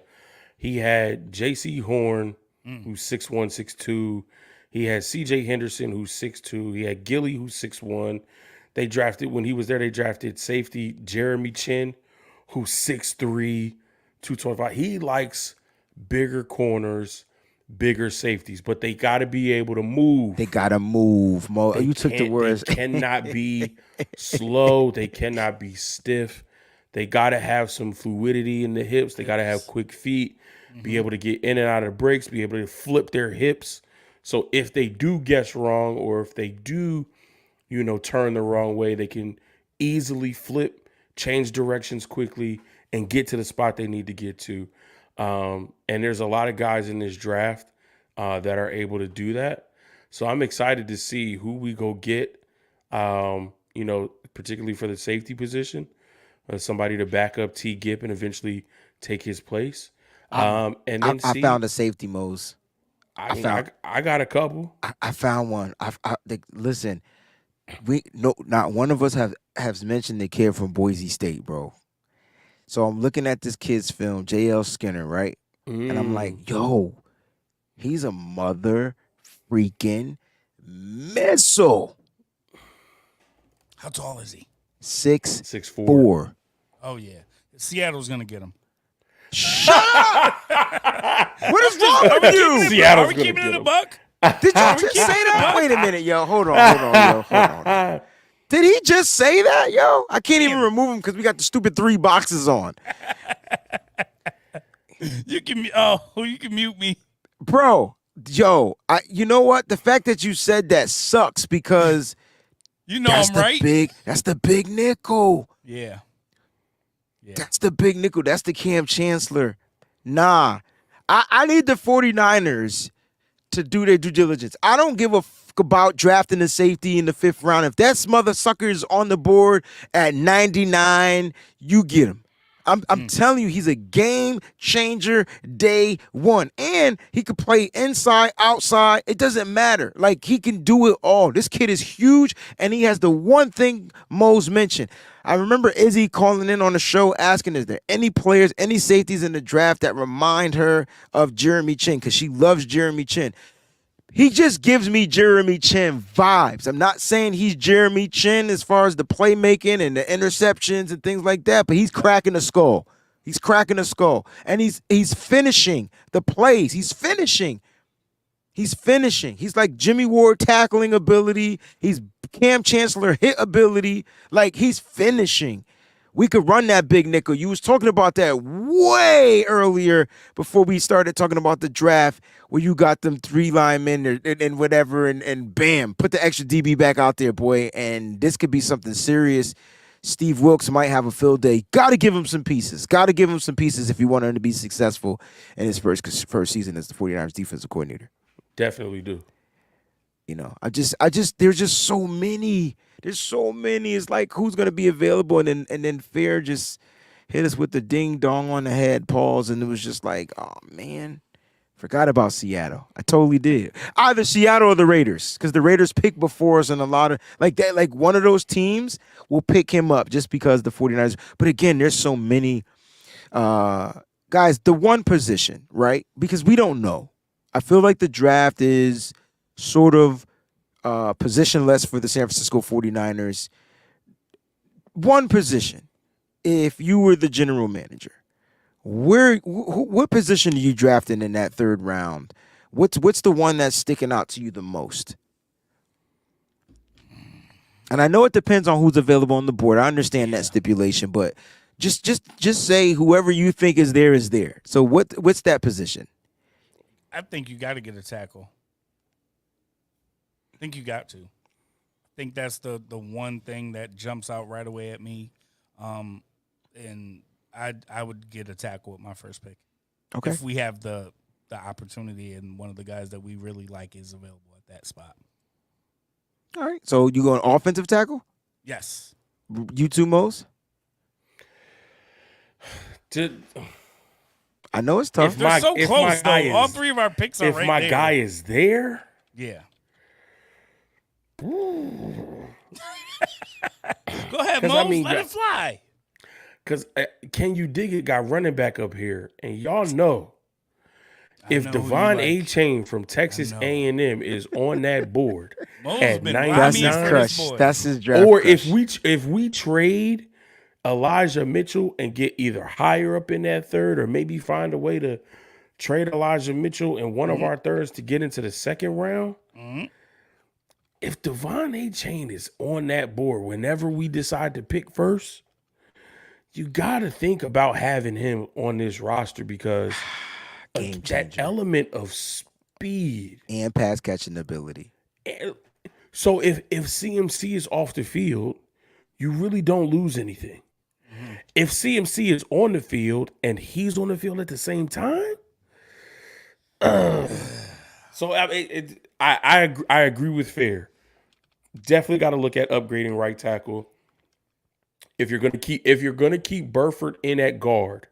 He had J.C. Horn, who's 6'1", 6'2". He had C.J. Henderson, who's 6'2". He had Gilly, who's 6'1". They drafted, when he was there, they drafted safety Jeremy Chin, who's 6'3", 225. He likes bigger corners, bigger safeties, but they got to be able to move. They got to move, Mo. You took the words. They cannot be slow. They cannot be stiff. They got to have some fluidity in the hips. They got to have quick feet, be able to get in and out of breaks, be able to flip their hips. So if they do guess wrong, or if they do, turn the wrong way, they can easily flip, change directions quickly, and get to the spot they need to get to. And there's a lot of guys in this draft that are able to do that. So I'm excited to see who we go get, particularly for the safety position, somebody to back up T. Gipp and eventually take his place. And then I found a safety, Mose. I got a couple. I found one. Listen, not one of us has mentioned the kid from Boise State, bro. So I'm looking at this kid's film, J.L. Skinner, right? And I'm like, yo, he's a mother freaking missile. How tall is he? 6'4". Oh, yeah. Seattle's going to get him. Shut up! What is wrong with you? Seattle's Are we gonna keeping get it a him. buck? Did you just say that? Wait a minute, yo. Hold on. Did he just say that, yo? I can't even remove him because we got the stupid 3 boxes on. You can mute me. Bro, yo, you know what? The fact that you said that sucks because You know I'm right. That's the big nickel. Yeah. That's the big nickel. That's the Cam Chancellor. Nah. I need the 49ers to do their due diligence. I don't give a fuck about drafting a safety in the 5th round. If that mother sucker is on the board at 99, you get him. I'm telling you, he's a game changer day one. And he could play inside, outside. It doesn't matter. Like, he can do it all. This kid is huge, and he has the one thing Mose mentioned. I remember Izzy calling in on the show asking, is there any players, any safeties in the draft that remind her of Jeremy Chin? Because she loves Jeremy Chin. He just gives me Jeremy Chin vibes. I'm not saying he's Jeremy Chin as far as the playmaking and the interceptions and things like that, but he's cracking the skull. He's cracking the skull. And he's finishing the plays. He's finishing. He's like Jimmy Ward tackling ability. He's Cam Chancellor hit ability. Like, he's finishing. We could run that big nickel. You was talking about that way earlier before we started talking about the draft, where you got them 3 linemen and whatever, and bam, put the extra DB back out there, boy. And this could be something serious. Steve Wilks might have a field day. Got to give him some pieces. If you want him to be successful in his first season as the 49ers defensive coordinator. Definitely do. I just there's just so many. There's so many. It's like, who's gonna be available, and then Fair just hit us with the ding dong on the head, pause, and it was just like, oh man, forgot about Seattle. I totally did. Either Seattle or the Raiders, because the Raiders pick before us, and a lot of like that, like one of those teams will pick him up just because the 49ers. But again, there's so many guys. The one position, right? Because we don't know. I feel like the draft is sort of positionless for the San Francisco 49ers. One position, if you were the general manager, what position are you drafting in that 3rd round? What's the one that's sticking out to you the most? And I know it depends on who's available on the board. I understand that stipulation, but just say whoever you think is there is there. So what's that position? I think you got to get a tackle. think you got to. I think that's the one thing that jumps out right away at me. And I would get a tackle with my first pick. Okay. If we have the opportunity and one of the guys that we really like is available at that spot. All right. So you going offensive tackle? Yes. You two, Mose? I know it's tough. They're so close, though. All three of our picks are right there. If my guy is there? Yeah. Go ahead, Mose. Let it fly. Because Can You Dig It got running back up here. And y'all know, if Devon A-Chain from Texas A&M is on that board at 99, that's his crush. That's his draft or crush. if we trade Elijah Mitchell and get either higher up in that third, or maybe find a way to trade Elijah Mitchell in one of our thirds to get into the second round. If Devon A-Chain is on that board whenever we decide to pick first, you got to think about having him on this roster, because that element of speed and pass catching ability. So if CMC is off the field, you really don't lose anything. If CMC is on the field and he's on the field at the same time, so I agree with Fair. Definitely got to look at upgrading right tackle. If you're gonna keep Burford in at guard,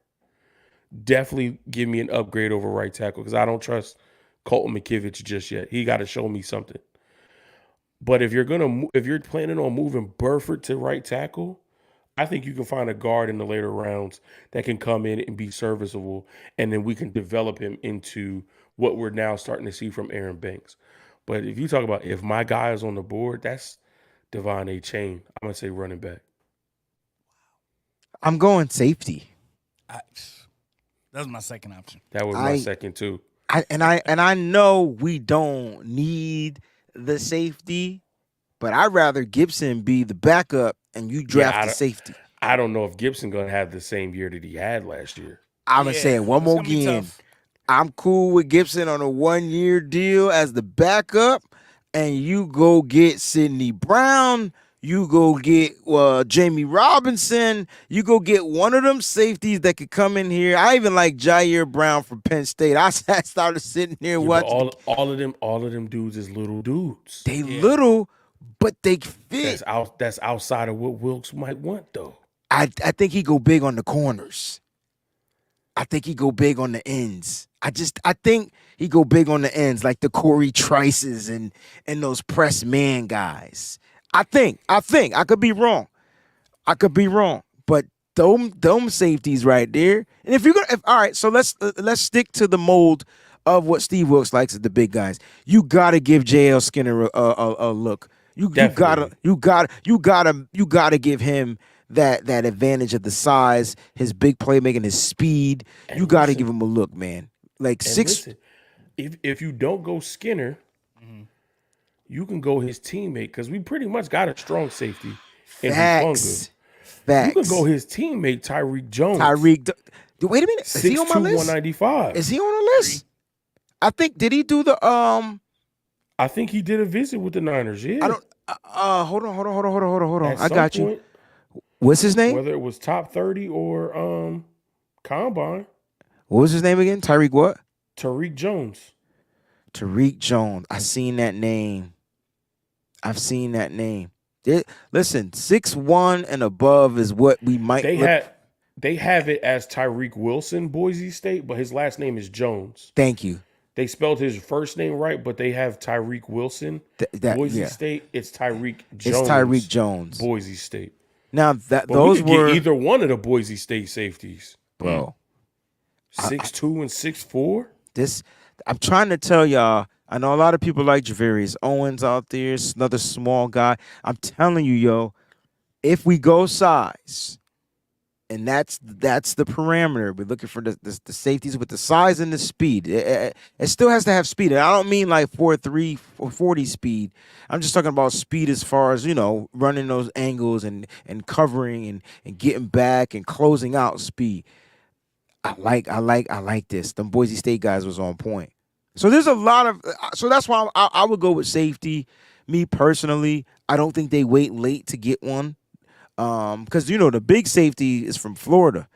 definitely give me an upgrade over right tackle, because I don't trust Colton McKivitz just yet. He got to show me something. But if you're planning on moving Burford to right tackle, I think you can find a guard in the later rounds that can come in and be serviceable, and then we can develop him into what we're now starting to see from Aaron Banks. But if you talk about if my guy is on the board, that's Devon A-Chain. I'm gonna say running back. I'm going safety. That's my second option. That was my second too. I know we don't need the safety, but I'd rather Gibson be the backup and you draft the safety. I don't know if Gibson gonna have the same year that he had last year. I'm gonna say it one more again. I'm cool with Gibson on a 1-year deal as the backup, and you go get Sidney Brown. You go get Jamie Robinson. You go get one of them safeties that could come in here. I even like Jair Brown from Penn State. I started sitting here watching. All of them dudes is little dudes. They little, but they fit. That's outside of what Wilkes might want, though. I think he go big on the corners. I think he go big on the ends. I think he go big on the ends, like the Corey Trices and those press man guys. I think I could be wrong. But them safeties right there. And if you're gonna, all right, so let's stick to the mold of what Steve Wilkes likes at the big guys. You gotta give J.L. Skinner a look. You gotta give him that advantage of the size, his big playmaking, his speed. And you gotta give him a look, man. Like six. Listen, if you don't go Skinner, you can go his teammate, because we pretty much got a strong safety in Hufanga. You can go his teammate, Tyreek Jones. Wait a minute. Is he on my list? 195. Is he on the list? I think, did he do the I think he did a visit with the Niners, yeah. I don't hold on. I got you. What's his name? Whether it was top 30 or combine. What was his name again? Tyreek what? Tyreek Jones. I've seen that name. Listen, 6'1" and above is what we might. They have it as Tyreek Wilson, Boise State, but his last name is Jones. Thank you. They spelled his first name right, but they have Tyreek Wilson, Boise State. It's Tyreek Jones. Boise State. Now but those were either one of the Boise State safeties, bro. 6'2" and 6'4". This, I'm trying to tell y'all. I know a lot of people like Javarius Owens out there. It's another small guy. I'm telling you, yo, if we go size, and that's the parameter. We're looking for the safeties with the size and the speed. It still has to have speed. And I don't mean like 4.3 or 40 speed. I'm just talking about speed as far as, running those angles and covering and getting back and closing out speed. I like this. Them Boise State guys was on point. So there's a lot of. So that's why I would go with safety. Me personally, I don't think they wait late to get one. Because the big safety is from Florida.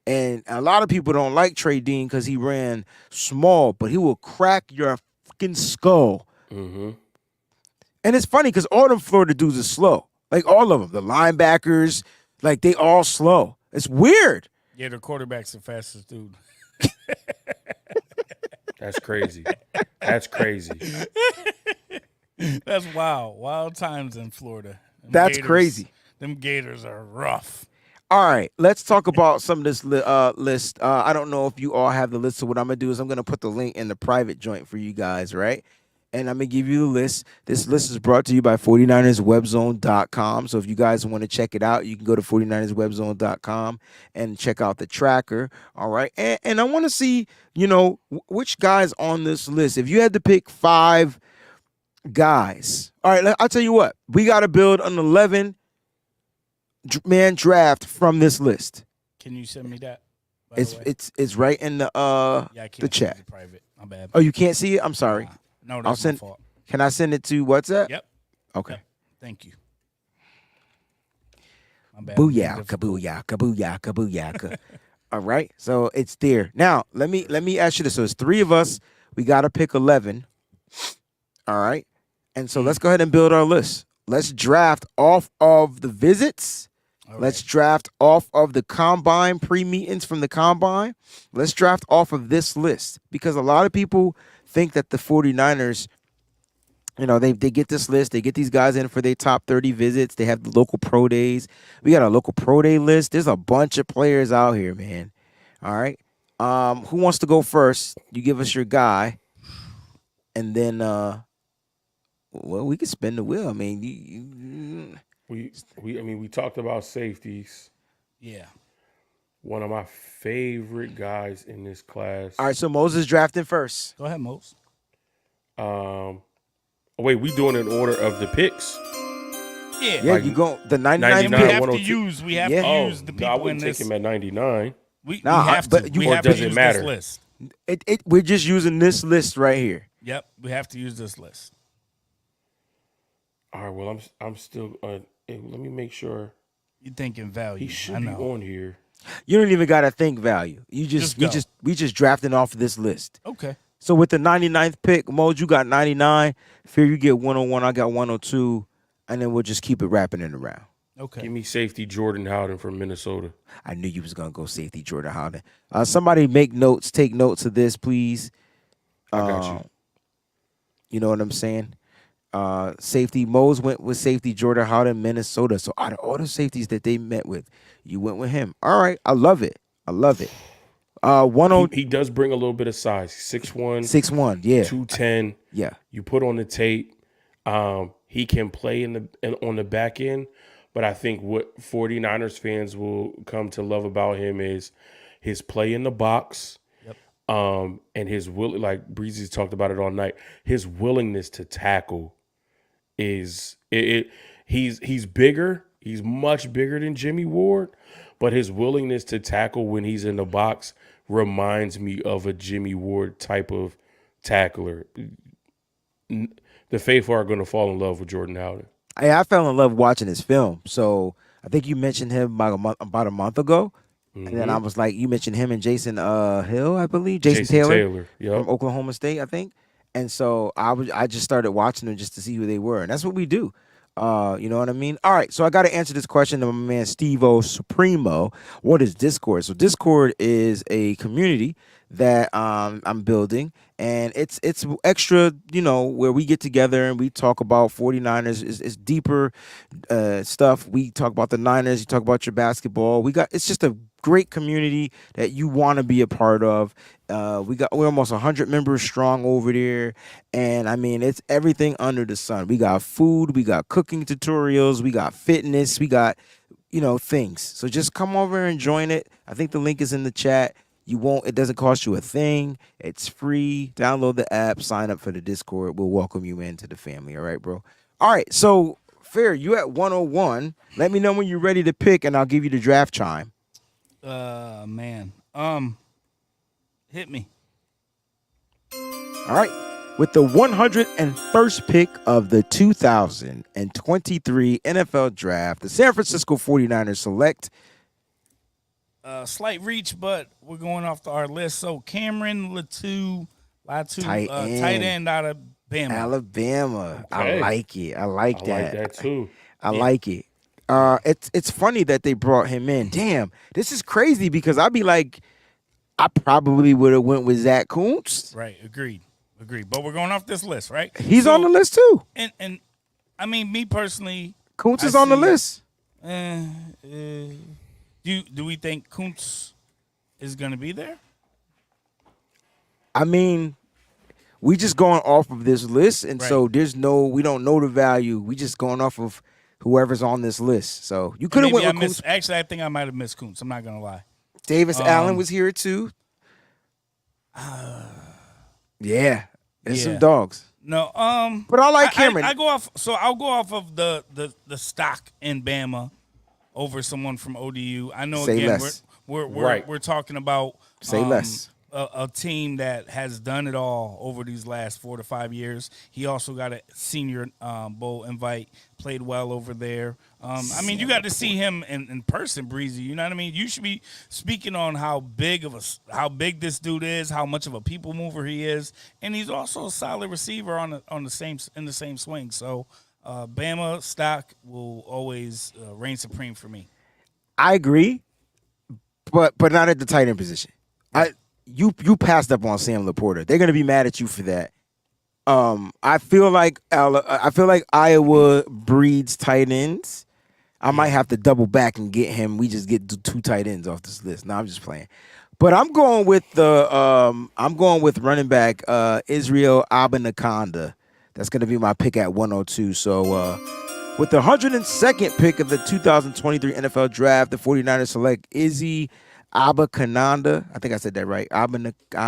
And a lot of people don't like Trey Dean because he ran small, but he will crack your fucking skull. Mm-hmm. And it's funny because all them Florida dudes are slow. Like all of them. The linebackers, like they all slow. It's weird. Yeah, the quarterback's the fastest dude. That's crazy. That's crazy. That's wild. Wild times in Florida. That's crazy. Them Gators are rough. All right, let's talk about some of this list. I don't know if you all have the list, so what I'm going to do is I'm going to put the link in the private joint for you guys, right? And I'm going to give you the list. This list is brought to you by 49erswebzone.com. So if you guys want to check it out, you can go to 49erswebzone.com and check out the tracker, all right? And I want to see, which guys on this list. If you had to pick 5 guys, all right, I'll tell you what. We got to build an 11-man draft from this list. Can you send me that? It's right in the I can't the chat. It private. My bad. Oh, you can't see it? I'm sorry. No, that's my fault. Can I send it to WhatsApp? Yep. Okay. Yep. Thank you. My bad. Booyah, kabooyah, kabooyah, kabooyah. All right. So it's there. Now, let me ask you this. So it's 3 of us. We got to pick 11. All right. And so let's go ahead and build our list. Let's draft off of the visits. All Let's right. draft off of the combine, pre-meetings from the combine. Let's draft off of this list because a lot of people think that the 49ers, they get this list. They get these guys in for their top 30 visits. They have the local pro days. We got a local pro day list. There's a bunch of players out here, man. All right. Who wants to go first? You give us your guy. And then, we can spin the wheel. I mean, we talked about safeties. Yeah. One of my favorite guys in this class. All right, so Moses drafting first. Go ahead, Mose. Wait, we doing an order of the picks? Yeah. Yeah, you go the 99 And 99, we pick. have to 102. use. We have Yeah. to use the people I wouldn't in take this. him at 99. We Nah, have but to. you- We Or have does to it use matter? this list. We're just using this list right here. Yep. We have to use this list. All right, well, I'm still. Let me make sure You thinking value? he should I be know. on here. You don't even gotta think value. You Just we just drafting off this list. Okay. So with the 99th pick, Mose, you got 99. Fear you get 101. I got 102, and then we'll just keep it wrapping it around. Okay. Give me safety Jordan Howden from Minnesota. I knew you was gonna go safety Jordan Howden. Somebody take notes of this, please. I got you. You know what I'm saying? Safety Mose went with safety Jordan Howden, Minnesota. So out of all the safeties that they met with, you went with him. All right, I love it. 102. He does bring a little bit of size. 6'1", 6'1", yeah. 210. Yeah. You put on the tape. He can play on the back end, but I think what 49ers fans will come to love about him is his play in the box. Yep. And his will, like Breezy talked about it all night. His willingness to tackle is it. He's bigger. He's much bigger than Jimmy Ward, but his willingness to tackle when he's in the box reminds me of a Jimmy Ward type of tackler. The faithful are going to fall in love with Jordan Howden. I fell in love watching his film. So I think you mentioned him about a month ago. Mm-hmm. And then I was like, you mentioned him and Jason Hill, I believe. Jason Taylor. Yep. From Oklahoma State, I think. And so I just started watching them just to see who they were. And that's what we do. You know what I mean? All right, so I got to answer this question to my man Steve-O Supremo. What is Discord? So Discord is a community that I'm building, and it's extra, where we get together and we talk about 49ers. It's deeper stuff. We talk about the Niners. You talk about your basketball. It's just a great community that you want to be a part of. We're almost 100 members strong over there, and I mean it's everything under the sun. We got food, we got cooking tutorials, we got fitness, we got things. So just come over and join it. I think the link is in the chat. It doesn't cost you a thing. It's free. Download the app, sign up for the Discord. We'll welcome you into the family. All right, bro. All right, so Fair, you at 101. Let me know when you're ready to pick, and I'll give you the draft chime. Man. Hit me. All right. With the 101st pick of the 2023 NFL Draft, the San Francisco 49ers select Slight reach, but we're going off our list. So Cameron Latu, Tight end. tight end out of Bama. Alabama. Okay. I like it. I like I that. like that too. I like it. It's funny that they brought him in. Damn, this is crazy because I'd be like, I probably would have went with Zach Kuntz. Right, agreed. But we're going off this list, right? He's on the list too. And I mean, me personally, Kuntz is on the list. Do we think Kuntz is going to be there? I mean, we just going off of this list, and so we don't know the value. We just going off of whoever's on this list. So you could have went with Kuntz. Actually, I think I might have missed Kuntz. I'm not going to lie. Davis Allen was here too. Yeah, there's some dogs. No, but I like Cameron. I go off. So I'll go off of the stock in Bama over someone from ODU. I know Say again less. we're talking about Say less. A team that has done it all over these last 4 to 5 years. He also got a Senior Bowl invite, played well over there. I mean, you got to see him in person, Breezy. You know what I mean? You should be speaking on how big this dude is, how much of a people mover he is, and he's also a solid receiver in the same swing. So, Bama stock will always reign supreme for me. I agree, but not at the tight end position. You passed up on Sam Laporta. They're gonna be mad at you for that. I feel like Iowa breeds tight ends. I might have to double back and get him. We just get 2 tight ends off this list. No, I'm just playing. But I'm going with running back Israel Abanaconda. That's gonna be my pick at 102. So with the 102nd pick of the 2023 NFL Draft, the 49ers select Izzy Abanikanda. I think I said that right.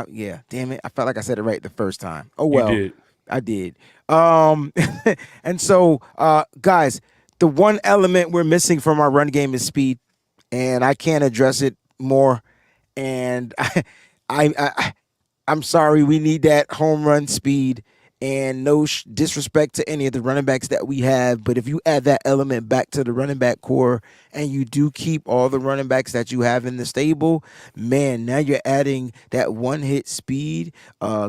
Yeah, damn it. I felt like I said it right the first time. Oh, well. You did. I did. And so, guys, the one element we're missing from our run game is speed, and I can't address it more. And I'm sorry, we need that home run speed. And no disrespect to any of the running backs that we have, but if you add that element back to the running back core and you do keep all the running backs that you have in the stable, man, now you're adding that one-hit speed,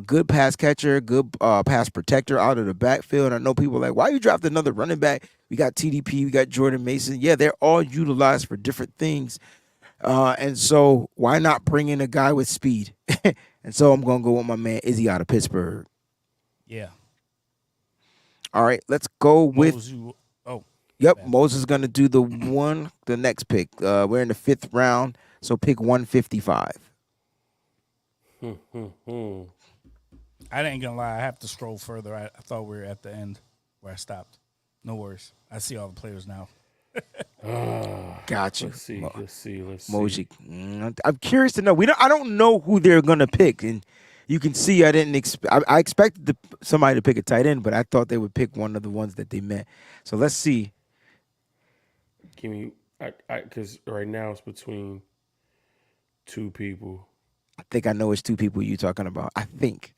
good pass catcher, good pass protector out of the backfield. I know people are like, why you dropped another running back? We got TDP, we got Jordan Mason. Yeah, they're all utilized for different things. And so why not bring in a guy with speed? And so I'm going to go with my man Izzy out of Pittsburgh. Yeah. All right, let's go with. Bad. Moses is going to do the next pick. We're in the 5th round, so pick 155. I ain't gonna lie. I have to scroll further. I thought we were at the end where I stopped. No worries. I see all the players now. Gotcha. Let's see. Moji. I'm curious to know. I don't know who they're going to pick, and you can see I didn't I expected somebody to pick a tight end, but I thought they would pick one of the ones that they met. So let's see. Give me, because right now it's between 2 people. I think I know it's 2 people you're talking about. I think.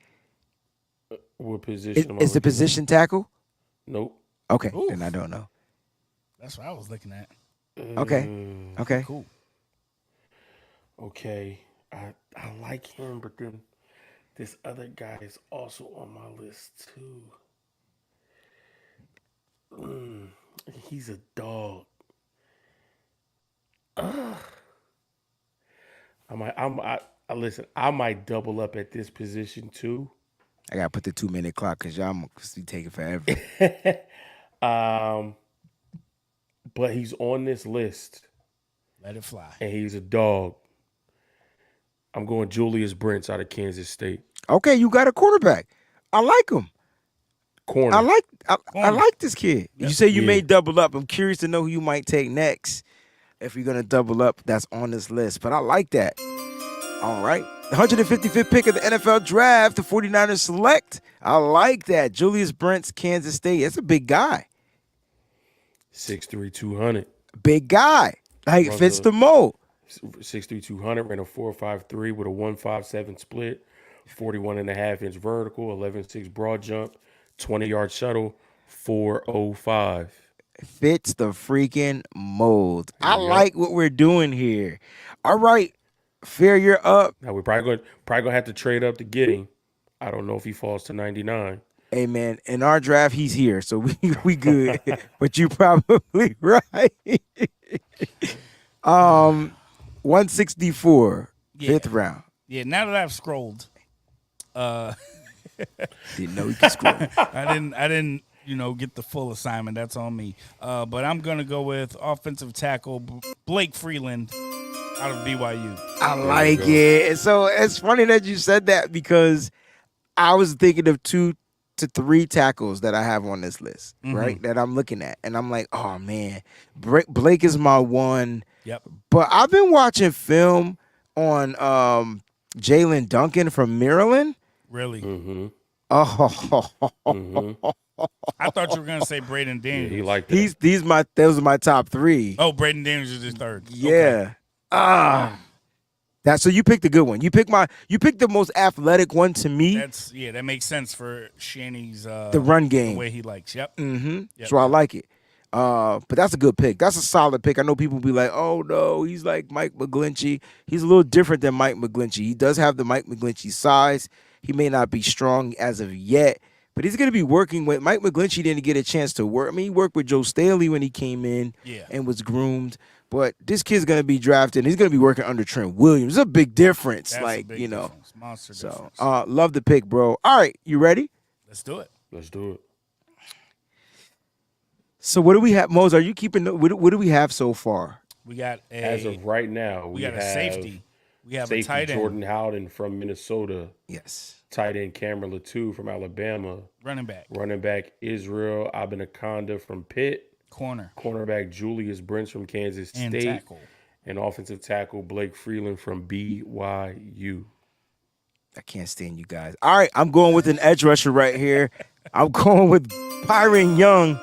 What position? Is the position tackle? Nope. Okay, Oof. then I don't know. That's what I was looking at. Okay. Cool. Okay. I like him, but then this other guy is also on my list too. He's a dog. Listen, I might double up at this position too. I gotta put the 2-minute clock because y'all must be taking forever. But he's on this list. Let it fly. And he's a dog. I'm going Julius Brents out of Kansas State. Okay, you got a quarterback. I like him. Corner. I like this kid. Yep. You say you may Yeah. double up. I'm curious to know who you might take next. If you're gonna double up, that's on this list. But I like that. All right. The 155th pick of the NFL Draft, the 49ers select. I like that. Julius Brents, Kansas State. That's a big guy. 6'3", 200. Big guy. Like fits the mold. 6'3", 200, ran a 4.53 with a 1.57 split, 41.5-inch vertical, 11.6 broad jump, 20-yard shuttle, 4.05. Fits the freaking mold. I Yep. like what we're doing here. All right, Fair, you're up. Now we're probably gonna have to trade up to get him. I don't know if he falls to 99. Hey man, in our draft, he's here, so we good. But you probably right. 164, fifth round. Yeah, now that I've scrolled, Didn't know he could scroll. I didn't, get the full assignment. That's on me. But I'm gonna go with offensive tackle Blake Freeland out of BYU. I like it. So it's funny that you said that because I was thinking of 2 to 3 tackles that I have on this list, right? That I'm looking at, and I'm like, oh man, Blake is my one. Yep. But I've been watching film on Jalen Duncan from Maryland. Really? Mm-hmm. Oh, I thought you were gonna say Braden Yeah, Daniels. he liked that. those are my top 3. Oh, Braden Daniels is his third. Yeah. Okay. So you picked a good one. You picked the most athletic one to me. That makes sense for Shanny's The run game. the way he likes. Yep. Mm-hmm. So I like it. But that's a good pick. That's a solid pick. I know people be like, oh no, he's like Mike McGlinchey. He's a little different than Mike McGlinchey. He does have the Mike McGlinchey size. He may not be strong as of yet, but he's going to be working with Mike McGlinchey. Didn't get a chance to work. I mean, he worked with Joe Staley when he came in and was groomed. But this kid's going to be drafted. And he's going to be working under Trent Williams. It's a big difference. That's a big difference. Monster difference. Love the pick, bro. All right, you ready? Let's do it. Let's do it. So what do we have, Mose? Are you keeping? What do we have so far? We got As of right now, we got have a safety. We have safety a tight end. Jordan Howden from Minnesota. Yes. Tight end Cameron Latu from Alabama. Running back. Running back Israel Abinaconda from Pitt. Cornerback Julius Brents from Kansas And State. tackle. And offensive tackle Blake Freeland from BYU. I can't stand you guys. All right, I'm going with an edge rusher right here. I'm going with Byron Young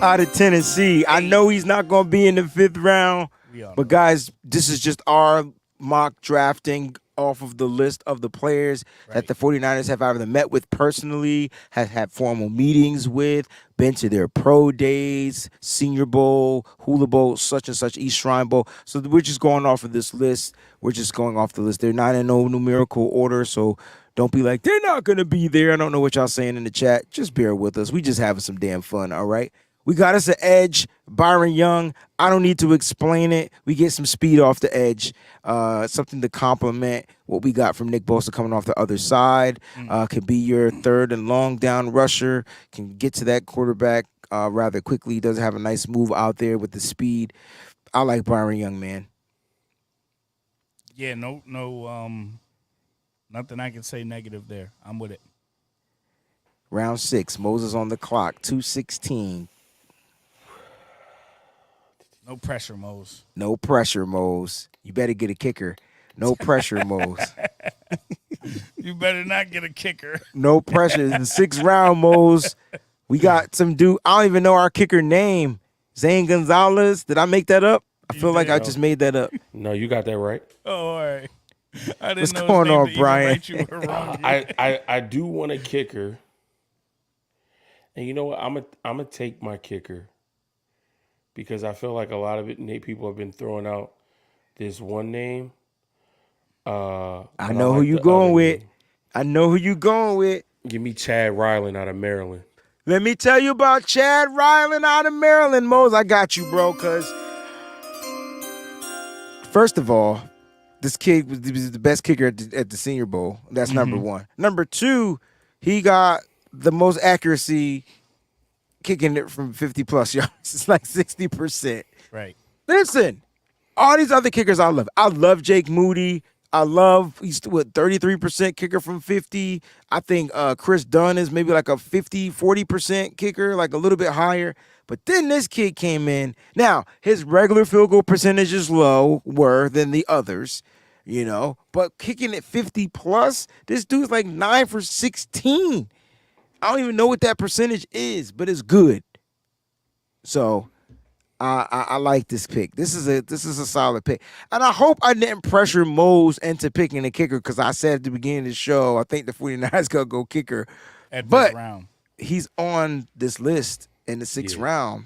out of Tennessee. I know he's not going to be in the 5th round, but guys, this is just our mock drafting off of the list of the players that the 49ers have either met with personally, have had formal meetings with, been to their pro days, Senior Bowl, Hula Bowl, such and such, East Shrine Bowl. So we're just going off of this list. We're just going off the list. They're not in no numerical order, so don't be like, they're not going to be there. I don't know what y'all saying in the chat. Just bear with us. We just having some damn fun, all right? We got us an edge, Byron Young. I don't need to explain it. We get some speed off the edge, something to complement what we got from Nick Bosa coming off the other side. Can be your third and long down rusher, can get to that quarterback rather quickly. He does have a nice move out there with the speed. I like Byron Young, man. Yeah, no, nothing I can say negative there. I'm with it. Round 6, Moses on the clock, 2:16. No pressure, Mose. No pressure, Mose. You better get a kicker. No pressure, Mose. You better not get a kicker. No pressure. In the 6th round, Mose, we got some dude. I don't even know our kicker name. Zane Gonzalez. Did I make that up? I feel like I just made that up. No, you got that right. Oh, all right. I didn't What's know going on, his name to even Brian? write you were wrong. I do want a kicker. And you know what? I'm gonna take my kicker. Because I feel like a lot of people have been throwing out this one name. I know who you going with. I know who you going with. Give me Chad Ryland out of Maryland. Let me tell you about Chad Ryland out of Maryland, Mose. I got you, bro, because first of all, this kid was the best kicker at the Senior Bowl. That's number one. Number 2, he got the most accuracy kicking it from 50-plus yards. It's like 60%. Right. Listen, all these other kickers I love. I love Jake Moody. He's 33% kicker from 50. I think Chris Dunn is maybe like a 40% kicker, like a little bit higher. But then this kid came in. Now, his regular field goal percentage is lower than the others, but kicking it 50-plus, this dude's like 9 for 16. I don't even know what that percentage is, but it's good. So I like this pick. This is a solid pick, and I hope I didn't pressure Mose into picking a kicker because I said at the beginning of the show I think the 49ers gonna go kicker, At but this round. he's on this list in the 6th round.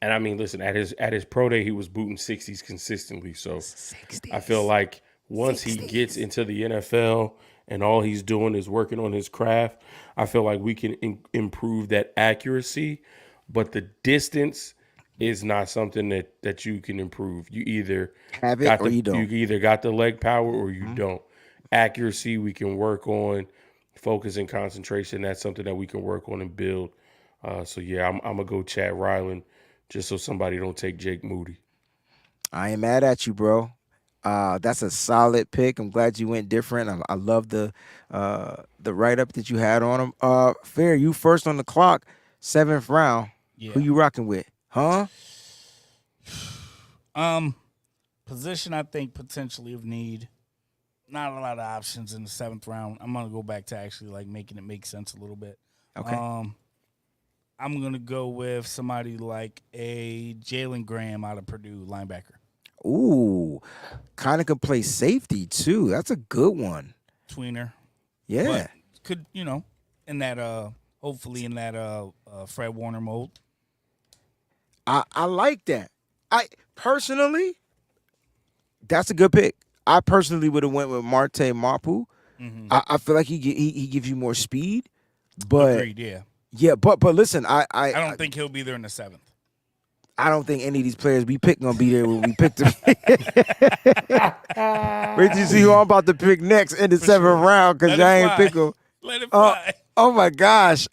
And I mean, listen, at his pro day, he was booting 60s consistently. So 60s. I feel like once he gets into the NFL and all he's doing is working on his craft, I feel like we can improve that accuracy. But the distance is not something that you can improve. You either Have it or you don't. You either got the leg power or you don't. Accuracy, we can work on. Focus and concentration, that's something that we can work on and build. So yeah, I'm gonna go Chad Ryland, just so somebody don't take Jake Moody. I ain't mad at you, bro. That's a solid pick. I'm glad you went different. I love the write up that you had on him. Fair, you first on the clock, 7th round. Yeah. Who you rocking with? Huh? Position I think potentially of need. Not a lot of options in the 7th round. I'm gonna go back to actually like making it make sense a little bit. Okay. I'm gonna go with somebody like a Jalen Graham out of Purdue linebacker. Ooh, kind of can play safety too. That's a good one. Tweener. Yeah. But could, in that hopefully in that Fred Warner mold. I like that. I personally, that's a good pick. I personally would have went with Marte Mapu. Mm-hmm. I feel like he gives you more speed, but Agreed, yeah. yeah, but listen, I don't think he'll be there in the 7th. I don't think any of these players we pick gonna be there when we pick them. Wait till you see who I'm about to pick next in the 7th round because I ain't pick them. Let it fly. Oh my gosh.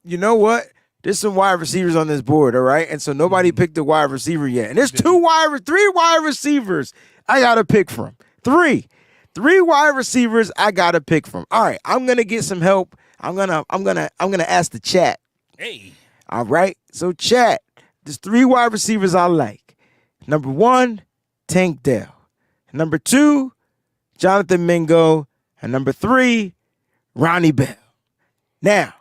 You know what? There's some wide receivers on this board, all right? And so nobody picked a wide receiver yet. And there's three wide receivers I gotta pick from. Three wide receivers I gotta pick from. All right, I'm gonna get some help. I'm gonna ask the chat. Hey. All right. So chat, there's 3 wide receivers I like. Number 1, Tank Dell. Number 2, Jonathan Mingo. And number 3, Ronnie Bell. Now,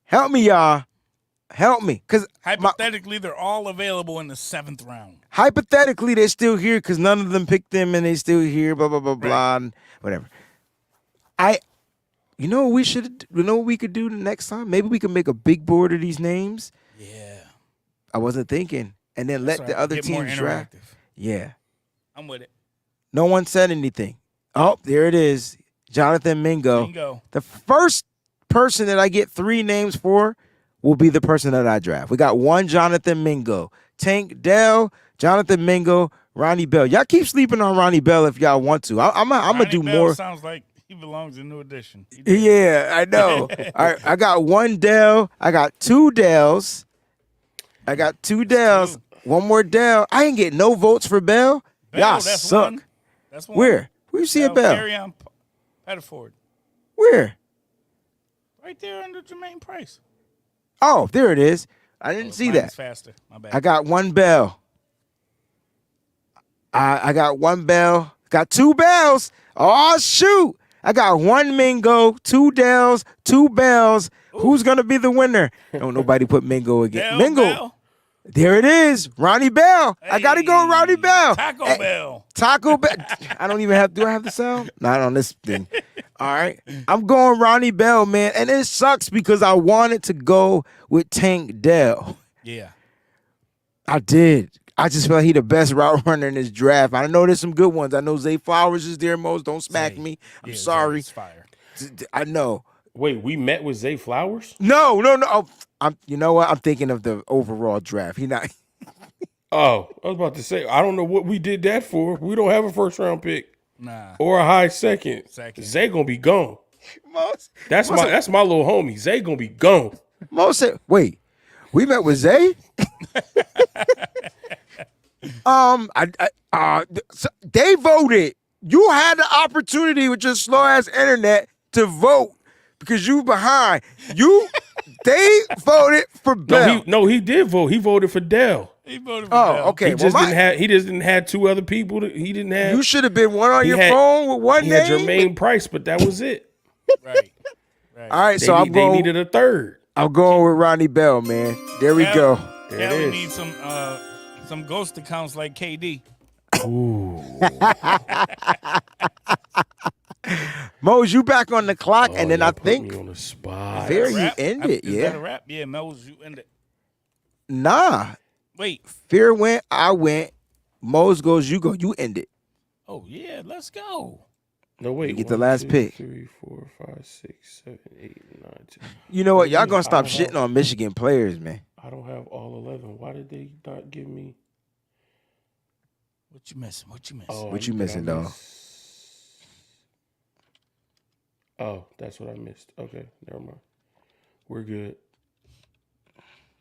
help me, y'all. Help me. Because hypothetically, they're all available in the 7th round. Hypothetically, they're still here because none of them picked them and they still here, blah, blah, blah, blah, and whatever. You know what we could do the next time? Maybe we could make a big board of these names. Yeah. I wasn't thinking. And then let the other teams draft. Yeah. I'm with it. No one said anything. Oh, there it is. Jonathan Mingo. The first person that I get 3 names for will be the person that I draft. We got 1 Jonathan Mingo. Tank Dell, Jonathan Mingo, Ronnie Bell. Y'all keep sleeping on Ronnie Bell if y'all want to. I'm going to do Bell more. Sounds like he belongs in New Edition. Yeah, I know. All right, I got 1 Dell. I got 2 Dells. 1 more Dell. I ain't get no votes for Bell. Y'all suck. That's one. Where you see a Bell? Carry on Pettiford. Where? Right there under Jermaine Price. Oh, there it is. I didn't see that. Faster. My bad. I got 1 Bell. I got 1 Bell. Got 2 Bells. Oh, shoot. I got 1 Mingo, 2 Dells, 2 Bells. Ooh. Who's going to be the winner? Don't nobody put Mingo again. Mingo. There it is. Ronnie Bell. Hey, I got to go Ronnie Bell. Taco Bell. I don't even have, do I have the sound? Not on this thing. All right. I'm going Ronnie Bell, man. And it sucks because I wanted to go with Tank Dell. Yeah. I did. I just feel like he the best route runner in this draft. I know there's some good ones. I know Zay Flowers is there most. Don't smack me. I'm sorry. Fire. I know. Wait, we met with Zay Flowers? No. You know what? I'm thinking of the overall draft. He not. Oh, I was about to say, I don't know what we did that for. We don't have a 1st round pick. Nah. Or a high second. Zay gonna be gone. That's my little homie. Zay gonna be gone. Wait, we met with Zay? They voted. You had the opportunity with your slow ass internet to vote because you behind. They voted for Bell. No, he did vote. He voted for Dell. He voted for Dell. Okay. He just didn't have 2 other people. He didn't have. You should have been one on your phone with one name. He had Jermaine Price, but that was it. Right. All right, They needed a 3rd. I'm going with Ronnie Bell, man. There we go. There it Kelly is. needs some ghost accounts like KD. Ooh. Mose, you back on the clock, Oh, and then y'all I put think me on the spot. Fear Is you that a rap? ended, Is yeah. that a rap? Yeah, Mose, you ended. Nah. Wait. Fear went, I went. Mose goes, you go. You ended. Oh yeah, let's go. No, wait. You get the 1, last 2, pick. 3, 4, 5, 6, 7, 8, 9, 10. You know what? Y'all gonna I stop don't shitting have- on Michigan players, man. I don't have all 11. Why did they not give me? What you missing? What you missing? Oh, What you did I missing, dog? miss- Oh, that's what I missed. Okay, never mind. We're good.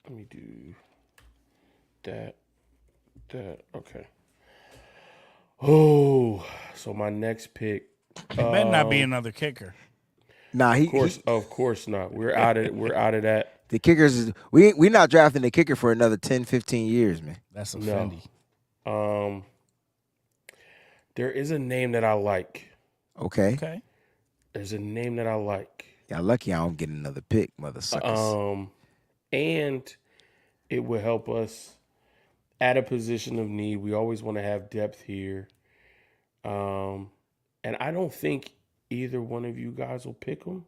Let me do that. Okay. Oh, so my next pick. Better not be another kicker. Nah, Of course not. We're out of that. the kickers is we not drafting the kicker for another 10, 15 years, man. That's a No. Fendi. There is a name that I like. Okay. Okay. There's a name that I like. Y'all lucky I don't get another pick, mother suckers. And it will help us at a position of need. We always want to have depth here. And I don't think either one of you guys will pick him.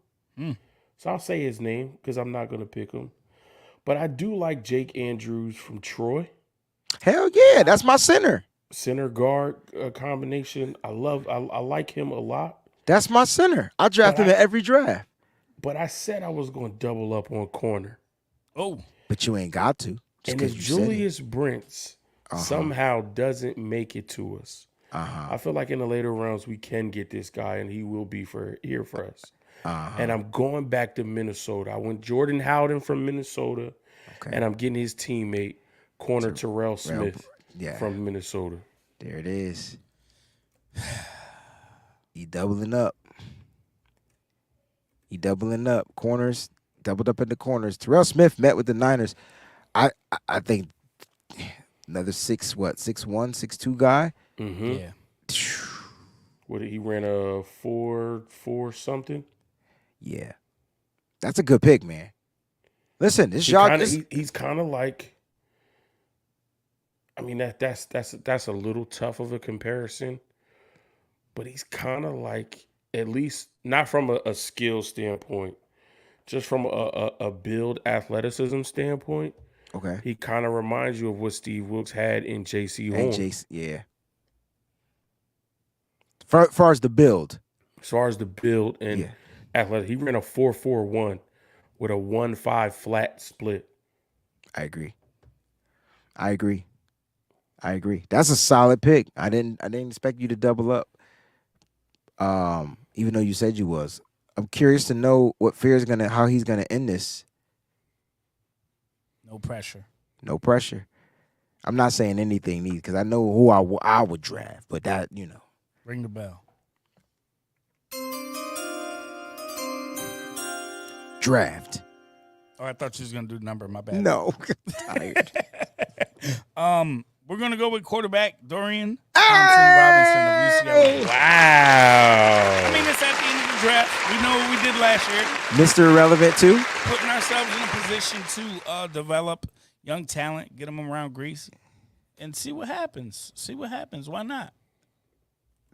So I'll say his name because I'm not going to pick him. But I do like Jake Andrews from Troy. Hell yeah, that's my center. Center guard combination. I like him a lot. That's my center. I draft him in every draft. But I said I was going to double up on corner. Oh, But you ain't got to. Just And 'cause if you said it. Julius Brents somehow doesn't make it to us, I feel like in the later rounds we can get this guy and he will be here for us. And I'm going back to Minnesota. I went Jordan Howden from Minnesota, and I'm getting his teammate, corner Terrell Smith from Minnesota. There it is. He doubling up. Corners, doubled up in the corners. Terrell Smith met with the Niners. I think another 6'1", 6'2" guy. Mm-hmm. yeah. What he ran a 4 something. Yeah. That's a good pick, man. Listen, this y'all. He's kind of like. I mean that's a little tough of a comparison, but he's kind of like, at least not from a skill standpoint, just from a build athleticism standpoint. Okay. He kind of reminds you of what Steve Wilkes had in J.C. Horn. And Jason, yeah. Far as the build. As far as the build and athletic, he ran a 4.41 with a 1.5 flat split. I agree. That's a solid pick. I didn't expect you to double up. Even though you said you was. I'm curious to know what how he's gonna end this. No pressure. No pressure. I'm not saying anything because I know who I would draft, but that, you know. Ring the bell. Draft. Oh, I thought you was gonna do the number. My bad. No. Tired. We're gonna go with quarterback Dorian Thompson-Robinson of UCLA. Wow. I mean, it's at the end of the draft. We know what we did last year. Mr. Irrelevant too? Putting ourselves in a position to develop young talent, get them around Greece, and see what happens. Why not?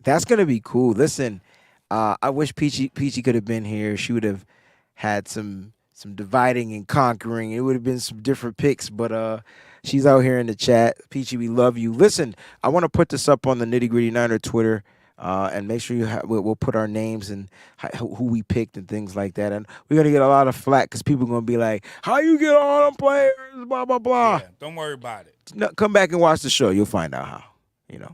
That's gonna be cool. Listen, I wish Peachy could have been here. She would have had some dividing and conquering. It would have been some different picks, but she's out here in the chat. Peachy, we love you. Listen, I want to put this up on the Nitty Gritty Niner Twitter, and make sure we'll put our names and who we picked and things like that. And we're gonna get a lot of flack because people are gonna be like, "How you get all them players?" Blah blah blah. Yeah, don't worry about it. No, come back and watch the show. You'll find out how.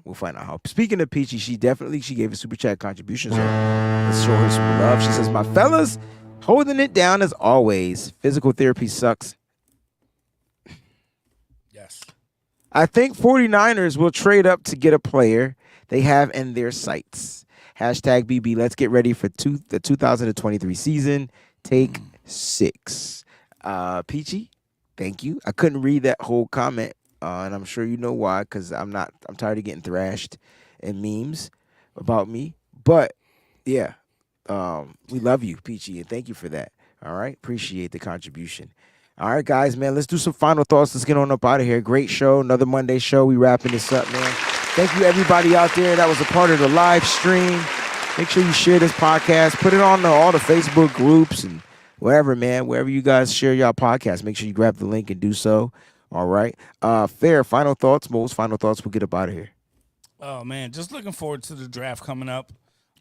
We'll find out how. Speaking of Peachy, she gave a super chat contribution. So let's show her some love. She says, "My fellas, holding it down as always. Physical therapy sucks." Yes. I think 49ers will trade up to get a player they have in their sights. Hashtag BB, let's get ready for the 2023 season. Take 6. Peachy, thank you. I couldn't read that whole comment, and I'm sure you know why, because I'm tired of getting thrashed in memes about me. But, yeah, we love you, Peachy, and thank you for that. All right, appreciate the contribution. All right, guys, man, let's do some final thoughts. Let's get on up out of here. Great show, another Monday show. We wrapping this up, man. Thank you, everybody out there that was a part of the live stream. Make sure you share this podcast. Put it on all the Facebook groups and wherever, man. Wherever you guys share your podcast, make sure you grab the link and do so. All right. Fair, final thoughts. Most final thoughts. We'll get up out of here. Oh, man, just looking forward to the draft coming up.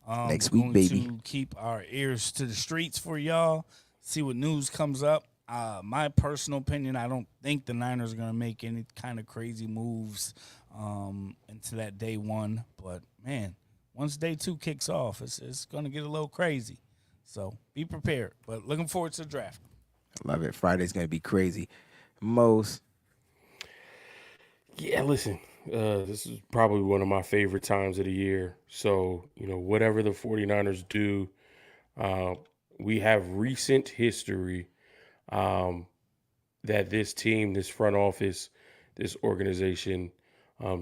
Next We're week, going baby. to keep our ears to the streets for y'all, see what news comes up. My personal opinion, I don't think the Niners are going to make any kind of crazy moves into that day one. But, man, once day two kicks off, it's going to get a little crazy. So be prepared. But looking forward to the draft. Love it. Friday's going to be crazy. Most. Yeah, listen, this is probably one of my favorite times of the year. So, whatever the 49ers do, we have recent history that this team, this front office, this organization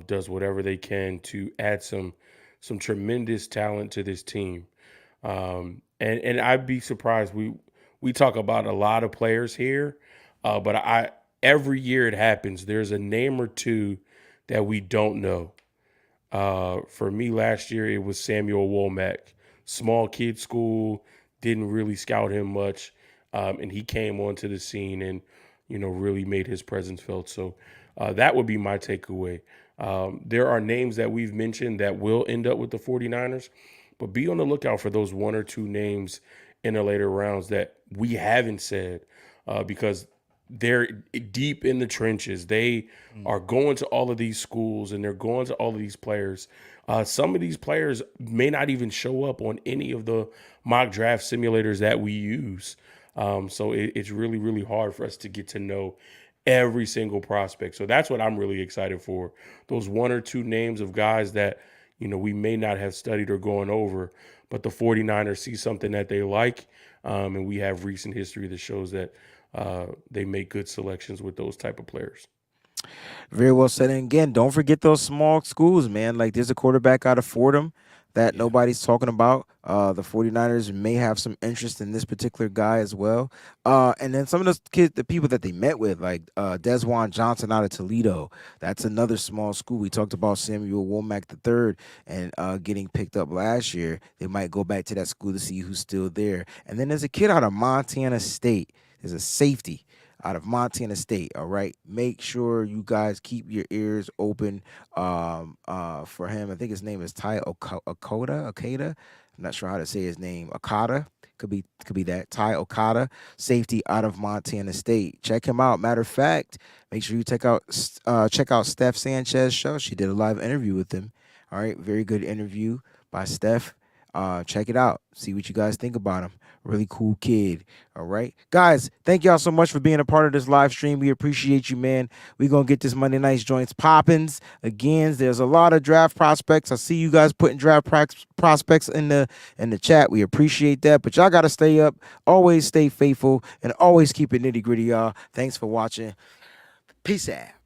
does whatever they can to add some tremendous talent to this team. And I'd be surprised. We talk about a lot of players here, but every year it happens. There's a name or two that we don't know. For me last year, it was Samuel Womack. Small kid school, didn't really scout him much, and he came onto the scene and really made his presence felt. So that would be my takeaway. There are names that we've mentioned that will end up with the 49ers, but be on the lookout for those one or two names in the later rounds that we haven't said because they're deep in the trenches. They are going to all of these schools and they're going to all of these players. Some of these players may not even show up on any of the mock draft simulators that we use. So it's really, really hard for us to get to know every single prospect. So that's what I'm really excited for. Those one or two names of guys that, we may not have studied or gone over, but the 49ers see something that they like. And we have recent history that shows that they make good selections with those type of players. Very well said. And again, don't forget those small schools, man. Like there's a quarterback out of Fordham that nobody's talking about. The 49ers may have some interest in this particular guy as well. And then some of those kids, the people that they met with, like Desjuan Johnson out of Toledo, that's another small school. We talked about Samuel Womack III and getting picked up last year. They might go back to that school to see who's still there. And then there's a kid out of Montana State. There's a safety out of Montana State. All right. Make sure you guys keep your ears open for him. I think his name is Ty Okada. I'm not sure how to say his name. Okada. Could be that. Ty Okada, safety out of Montana State. Check him out. Matter of fact, make sure you check out Steph Sanchez's show. She did a live interview with him. All right. Very good interview by Steph. Check it out. See what you guys think about him. Really cool kid. All right. Guys, thank y'all so much for being a part of this live stream. We appreciate you, man. We're going to get this Monday Nights Joints poppins. Again, there's a lot of draft prospects. I see you guys putting draft prospects in the chat. We appreciate that. But y'all got to stay up, always stay faithful, and always keep it nitty gritty, y'all. Thanks for watching. Peace out.